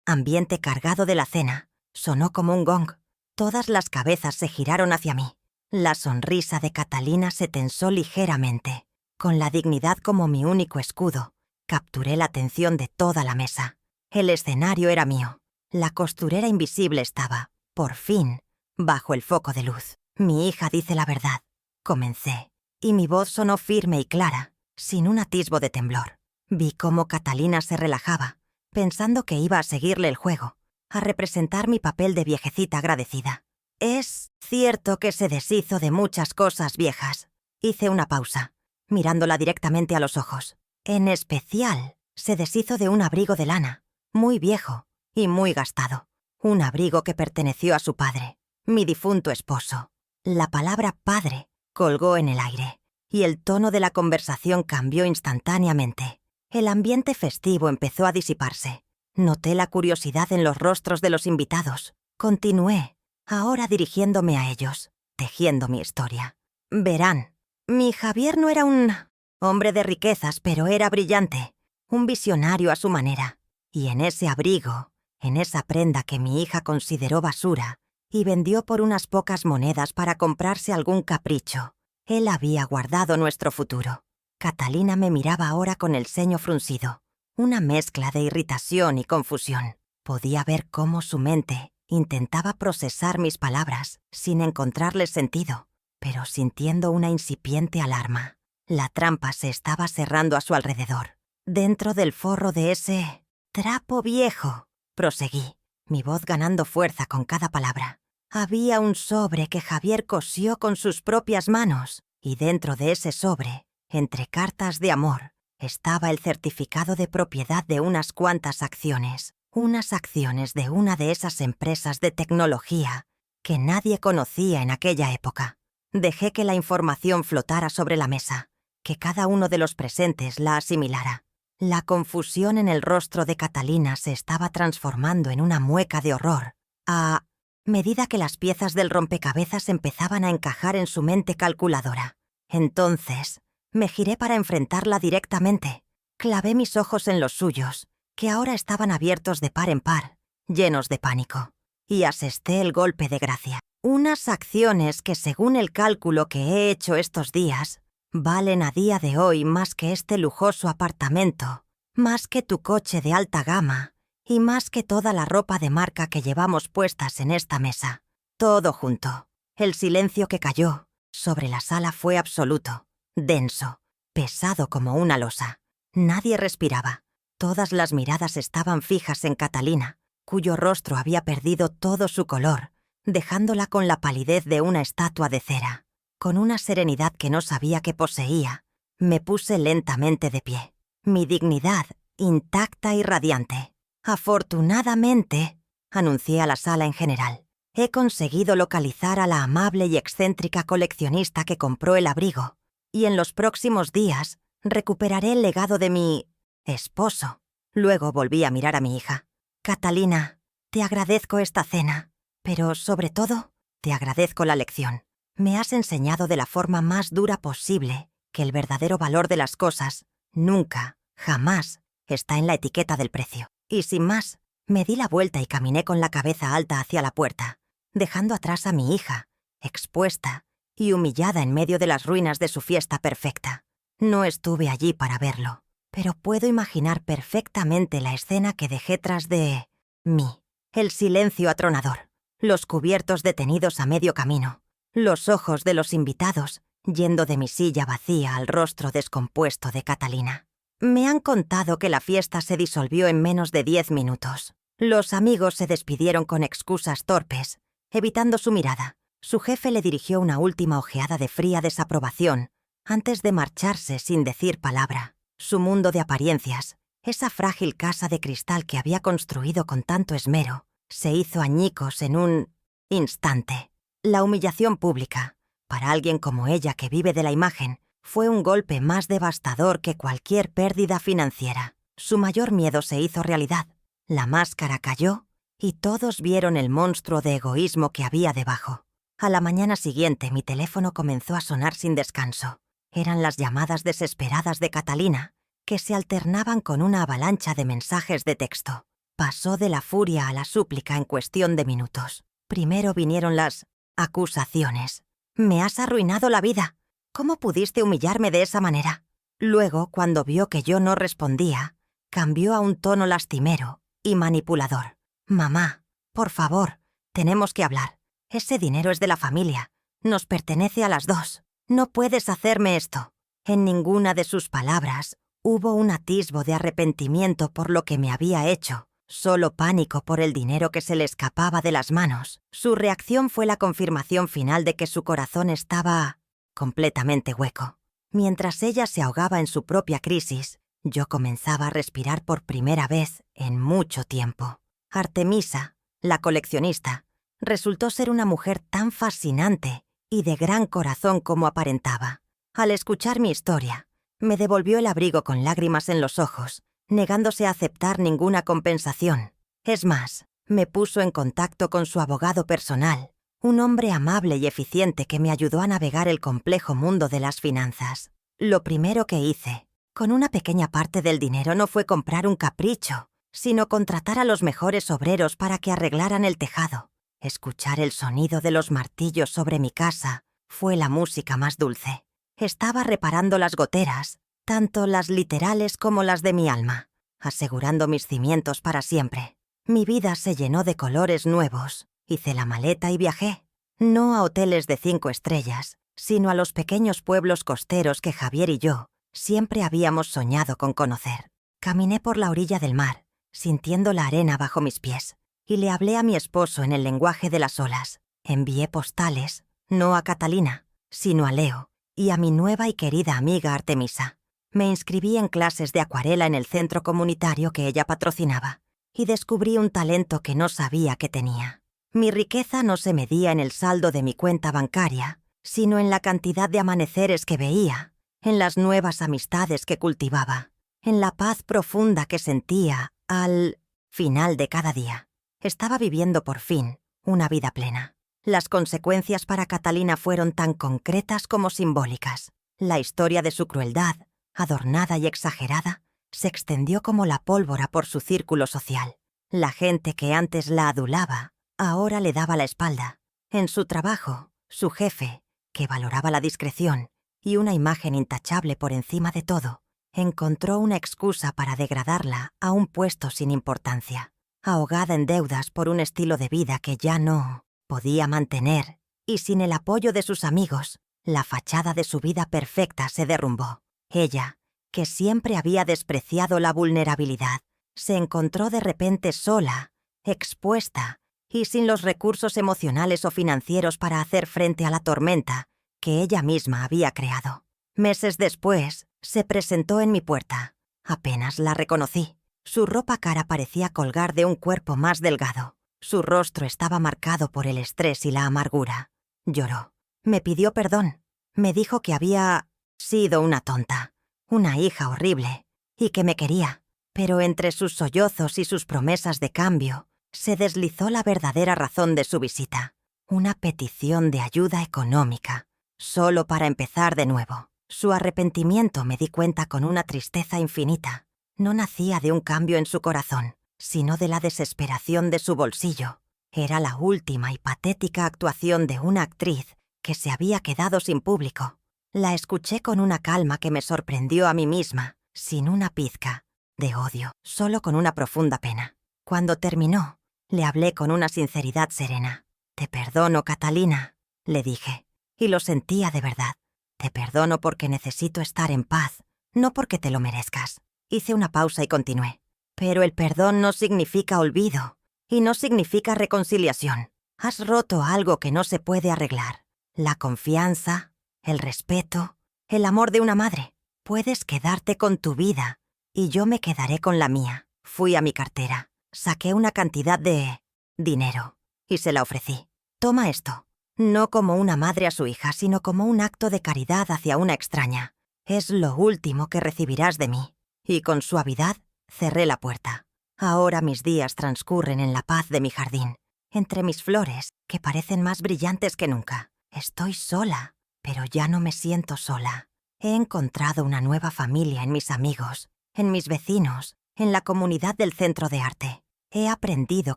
ambiente cargado de la cena, sonó como un gong. Todas las cabezas se giraron hacia mí. La sonrisa de Catalina se tensó ligeramente. Con la dignidad como mi único escudo, capturé la atención de toda la mesa. El escenario era mío. La costurera invisible estaba, por fin, bajo el foco de luz. Mi hija dice la verdad. Comencé, y mi voz sonó firme y clara, sin un atisbo de temblor. Vi cómo Catalina se relajaba, pensando que iba a seguirle el juego, a representar mi papel de viejecita agradecida. Es cierto que se deshizo de muchas cosas viejas. Hice una pausa, mirándola directamente a los ojos. En especial, se deshizo de un abrigo de lana, muy viejo y muy gastado. Un abrigo que perteneció a su padre, mi difunto esposo. La palabra padre colgó en el aire, y el tono de la conversación cambió instantáneamente. El ambiente festivo empezó a disiparse. Noté la curiosidad en los rostros de los invitados. Continué, ahora dirigiéndome a ellos, tejiendo mi historia. Verán, mi Javier no era un hombre de riquezas, pero era brillante, un visionario a su manera. Y en ese abrigo, en esa prenda que mi hija consideró basura y vendió por unas pocas monedas para comprarse algún capricho, él había guardado nuestro futuro. Catalina me miraba ahora con el ceño fruncido, una mezcla de irritación y confusión. Podía ver cómo su mente intentaba procesar mis palabras sin encontrarles sentido, pero sintiendo una incipiente alarma. La trampa se estaba cerrando a su alrededor. Dentro del forro de ese trapo viejo, proseguí, mi voz ganando fuerza con cada palabra. Había un sobre que Javier cosió con sus propias manos, y dentro de ese sobre, entre cartas de amor, estaba el certificado de propiedad de unas cuantas acciones. Unas acciones de una de esas empresas de tecnología que nadie conocía en aquella época. Dejé que la información flotara sobre la mesa, que cada uno de los presentes la asimilara. La confusión en el rostro de Catalina se estaba transformando en una mueca de horror, a medida que las piezas del rompecabezas empezaban a encajar en su mente calculadora. Entonces, me giré para enfrentarla directamente. Clavé mis ojos en los suyos, que ahora estaban abiertos de par en par, llenos de pánico, y asesté el golpe de gracia. Unas acciones que, según el cálculo que he hecho estos días, valen a día de hoy más que este lujoso apartamento, más que tu coche de alta gama y más que toda la ropa de marca que llevamos puestas en esta mesa. Todo junto. El silencio que cayó sobre la sala fue absoluto, denso, pesado como una losa. Nadie respiraba. Todas las miradas estaban fijas en Catalina, cuyo rostro había perdido todo su color, dejándola con la palidez de una estatua de cera. Con una serenidad que no sabía que poseía, me puse lentamente de pie, mi dignidad intacta y radiante. Afortunadamente, anuncié a la sala en general, he conseguido localizar a la amable y excéntrica coleccionista que compró el abrigo, y en los próximos días recuperaré el legado de mi esposo. Luego volví a mirar a mi hija. Catalina, te agradezco esta cena, pero sobre todo, te agradezco la lección. Me has enseñado de la forma más dura posible que el verdadero valor de las cosas nunca, jamás, está en la etiqueta del precio. Y sin más, me di la vuelta y caminé con la cabeza alta hacia la puerta, dejando atrás a mi hija, expuesta y humillada en medio de las ruinas de su fiesta perfecta. No estuve allí para verlo, pero puedo imaginar perfectamente la escena que dejé tras de mí. El silencio atronador, los cubiertos detenidos a medio camino, los ojos de los invitados yendo de mi silla vacía al rostro descompuesto de Catalina. Me han contado que la fiesta se disolvió en menos de 10 minutos. Los amigos se despidieron con excusas torpes, evitando su mirada. Su jefe le dirigió una última ojeada de fría desaprobación antes de marcharse sin decir palabra. Su mundo de apariencias Esa frágil casa de cristal que había construido con tanto esmero se hizo añicos en un instante. La humillación pública, para alguien como ella que vive de la imagen, fue un golpe más devastador que cualquier pérdida financiera. Su mayor miedo se hizo realidad. La máscara cayó y todos vieron el monstruo de egoísmo que había debajo. A la mañana siguiente mi teléfono comenzó a sonar sin descanso. Eran las llamadas desesperadas de Catalina, que se alternaban con una avalancha de mensajes de texto. Pasó de la furia a la súplica en cuestión de minutos. Primero vinieron las acusaciones. «Me has arruinado la vida. ¿Cómo pudiste humillarme de esa manera?» Luego, cuando vio que yo no respondía, cambió a un tono lastimero y manipulador. «Mamá, por favor, tenemos que hablar. Ese dinero es de la familia. Nos pertenece a las dos. No puedes hacerme esto». En ninguna de sus palabras hubo un atisbo de arrepentimiento por lo que me había hecho, solo pánico por el dinero que se le escapaba de las manos. Su reacción fue la confirmación final de que su corazón estaba completamente hueco. Mientras ella se ahogaba en su propia crisis, yo comenzaba a respirar por primera vez en mucho tiempo. Artemisa, la coleccionista, resultó ser una mujer tan fascinante y de gran corazón como aparentaba. Al escuchar mi historia, me devolvió el abrigo con lágrimas en los ojos, negándose a aceptar ninguna compensación. Es más, me puso en contacto con su abogado personal, un hombre amable y eficiente que me ayudó a navegar el complejo mundo de las finanzas. Lo primero que hice, con una pequeña parte del dinero, no fue comprar un capricho, sino contratar a los mejores obreros para que arreglaran el tejado. Escuchar el sonido de los martillos sobre mi casa fue la música más dulce. Estaba reparando las goteras, tanto las literales como las de mi alma, asegurando mis cimientos para siempre. Mi vida se llenó de colores nuevos. Hice la maleta y viajé, no a hoteles de 5 estrellas, sino a los pequeños pueblos costeros que Javier y yo siempre habíamos soñado con conocer. Caminé por la orilla del mar, sintiendo la arena bajo mis pies, y le hablé a mi esposo en el lenguaje de las olas. Envié postales, no a Catalina, sino a Leo, y a mi nueva y querida amiga Artemisa. Me inscribí en clases de acuarela en el centro comunitario que ella patrocinaba, y descubrí un talento que no sabía que tenía. Mi riqueza no se medía en el saldo de mi cuenta bancaria, sino en la cantidad de amaneceres que veía, en las nuevas amistades que cultivaba, en la paz profunda que sentía al final de cada día. Estaba viviendo por fin una vida plena. Las consecuencias para Catalina fueron tan concretas como simbólicas. La historia de su crueldad, adornada y exagerada, se extendió como la pólvora por su círculo social. La gente que antes la adulaba, ahora le daba la espalda. En su trabajo, su jefe, que valoraba la discreción y una imagen intachable por encima de todo, encontró una excusa para degradarla a un puesto sin importancia. Ahogada en deudas por un estilo de vida que ya no podía mantener, y sin el apoyo de sus amigos, la fachada de su vida perfecta se derrumbó. Ella, que siempre había despreciado la vulnerabilidad, se encontró de repente sola, expuesta y sin los recursos emocionales o financieros para hacer frente a la tormenta que ella misma había creado. Meses después, se presentó en mi puerta. Apenas la reconocí. Su ropa cara parecía colgar de un cuerpo más delgado. Su rostro estaba marcado por el estrés y la amargura. Lloró. Me pidió perdón. Me dijo que había sido una tonta, una hija horrible, y que me quería. Pero entre sus sollozos y sus promesas de cambio, se deslizó la verdadera razón de su visita. Una petición de ayuda económica, solo para empezar de nuevo. Su arrepentimiento, me di cuenta con una tristeza infinita, no nacía de un cambio en su corazón, sino de la desesperación de su bolsillo. Era la última y patética actuación de una actriz que se había quedado sin público. La escuché con una calma que me sorprendió a mí misma, sin una pizca de odio, solo con una profunda pena. Cuando terminó, le hablé con una sinceridad serena. «Te perdono, Catalina», le dije, y lo sentía de verdad. «Te perdono porque necesito estar en paz, no porque te lo merezcas». Hice una pausa y continué. «Pero el perdón no significa olvido, y no significa reconciliación. Has roto algo que no se puede arreglar. La confianza, el respeto, el amor de una madre. Puedes quedarte con tu vida, y yo me quedaré con la mía. Fui a mi cartera, saqué una cantidad de dinero y se la ofrecí. Toma esto. No como una madre a su hija, sino como un acto de caridad hacia una extraña. Es lo último que recibirás de mí. Y con suavidad cerré la puerta. Ahora mis días transcurren en la paz de mi jardín, entre mis flores, que parecen más brillantes que nunca. Estoy sola, pero ya no me siento sola. He encontrado una nueva familia en mis amigos, en mis vecinos, en la comunidad del centro de arte. He aprendido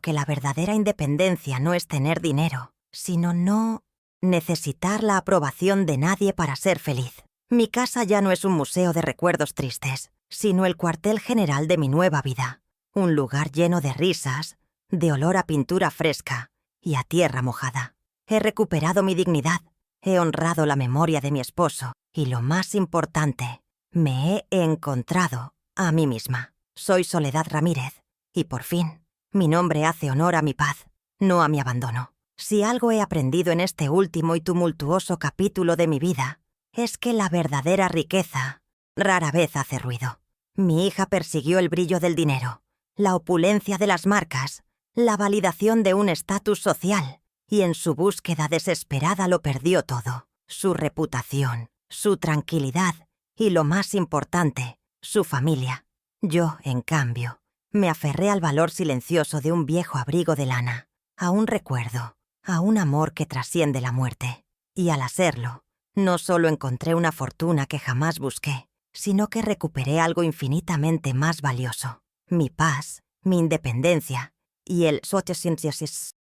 que la verdadera independencia no es tener dinero, sino no necesitar la aprobación de nadie para ser feliz. Mi casa ya no es un museo de recuerdos tristes, sino el cuartel general de mi nueva vida. Un lugar lleno de risas, de olor a pintura fresca y a tierra mojada. He recuperado mi dignidad, he honrado la memoria de mi esposo y, lo más importante, me he encontrado a mí misma. Soy Soledad Ramírez y, por fin, mi nombre hace honor a mi paz, no a mi abandono. Si algo he aprendido en este último y tumultuoso capítulo de mi vida, es que la verdadera riqueza rara vez hace ruido. Mi hija persiguió el brillo del dinero, la opulencia de las marcas, la validación de un estatus social, y en su búsqueda desesperada lo perdió todo: su reputación, su tranquilidad y, lo más importante, su familia. Yo, en cambio, me aferré al valor silencioso de un viejo abrigo de lana, a un recuerdo, a un amor que trasciende la muerte. Y al hacerlo, no solo encontré una fortuna que jamás busqué, sino que recuperé algo infinitamente más valioso: mi paz, mi independencia y el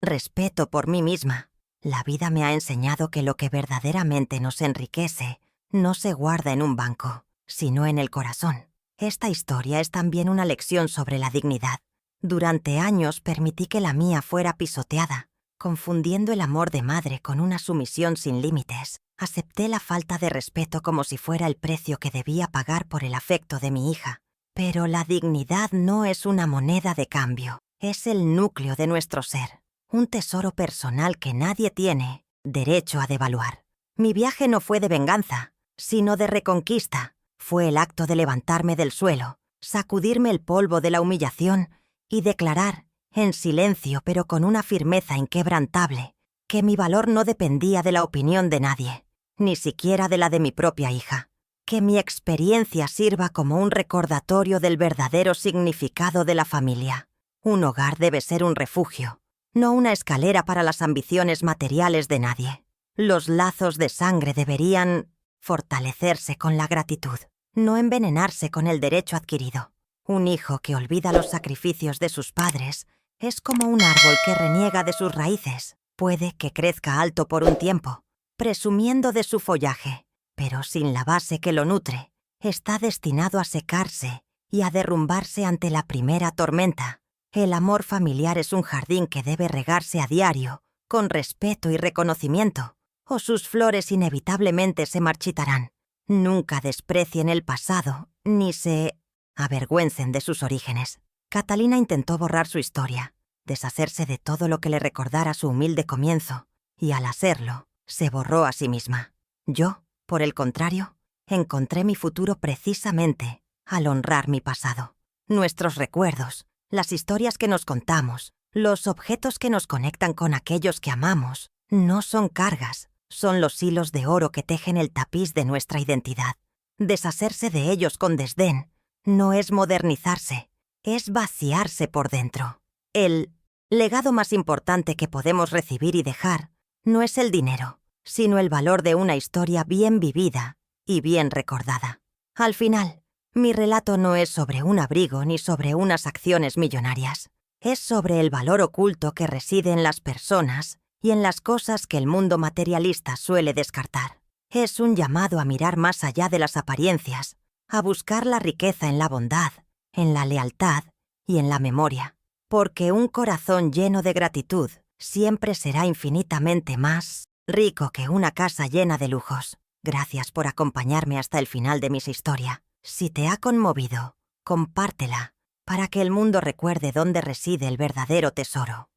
respeto por mí misma. La vida me ha enseñado que lo que verdaderamente nos enriquece no se guarda en un banco, sino en el corazón. Esta historia es también una lección sobre la dignidad. Durante años permití que la mía fuera pisoteada, confundiendo el amor de madre con una sumisión sin límites. Acepté la falta de respeto como si fuera el precio que debía pagar por el afecto de mi hija. Pero la dignidad no es una moneda de cambio, es el núcleo de nuestro ser, un tesoro personal que nadie tiene derecho a devaluar. Mi viaje no fue de venganza, sino de reconquista. Fue el acto de levantarme del suelo, sacudirme el polvo de la humillación y declarar, en silencio pero con una firmeza inquebrantable, que mi valor no dependía de la opinión de nadie, ni siquiera de la de mi propia hija. Que mi experiencia sirva como un recordatorio del verdadero significado de la familia. Un hogar debe ser un refugio, no una escalera para las ambiciones materiales de nadie. Los lazos de sangre deberían fortalecerse con la gratitud, no envenenarse con el derecho adquirido. Un hijo que olvida los sacrificios de sus padres es como un árbol que reniega de sus raíces. Puede que crezca alto por un tiempo, presumiendo de su follaje, pero sin la base que lo nutre, está destinado a secarse y a derrumbarse ante la primera tormenta. El amor familiar es un jardín que debe regarse a diario, con respeto y reconocimiento, o sus flores inevitablemente se marchitarán. Nunca desprecien el pasado, ni se avergüencen de sus orígenes. Catalina intentó borrar su historia, deshacerse de todo lo que le recordara su humilde comienzo, y al hacerlo, se borró a sí misma. Yo, por el contrario, encontré mi futuro precisamente al honrar mi pasado. Nuestros recuerdos, las historias que nos contamos, los objetos que nos conectan con aquellos que amamos, no son cargas, son los hilos de oro que tejen el tapiz de nuestra identidad. Deshacerse de ellos con desdén no es modernizarse, es vaciarse por dentro. El legado más importante que podemos recibir y dejar no es el dinero, sino el valor de una historia bien vivida y bien recordada. Al final, mi relato no es sobre un abrigo ni sobre unas acciones millonarias. Es sobre el valor oculto que reside en las personas y en las cosas que el mundo materialista suele descartar. Es un llamado a mirar más allá de las apariencias, a buscar la riqueza en la bondad, en la lealtad y en la memoria, porque un corazón lleno de gratitud siempre será infinitamente más rico que una casa llena de lujos. Gracias por acompañarme hasta el final de mis historias. Si te ha conmovido, compártela para que el mundo recuerde dónde reside el verdadero tesoro.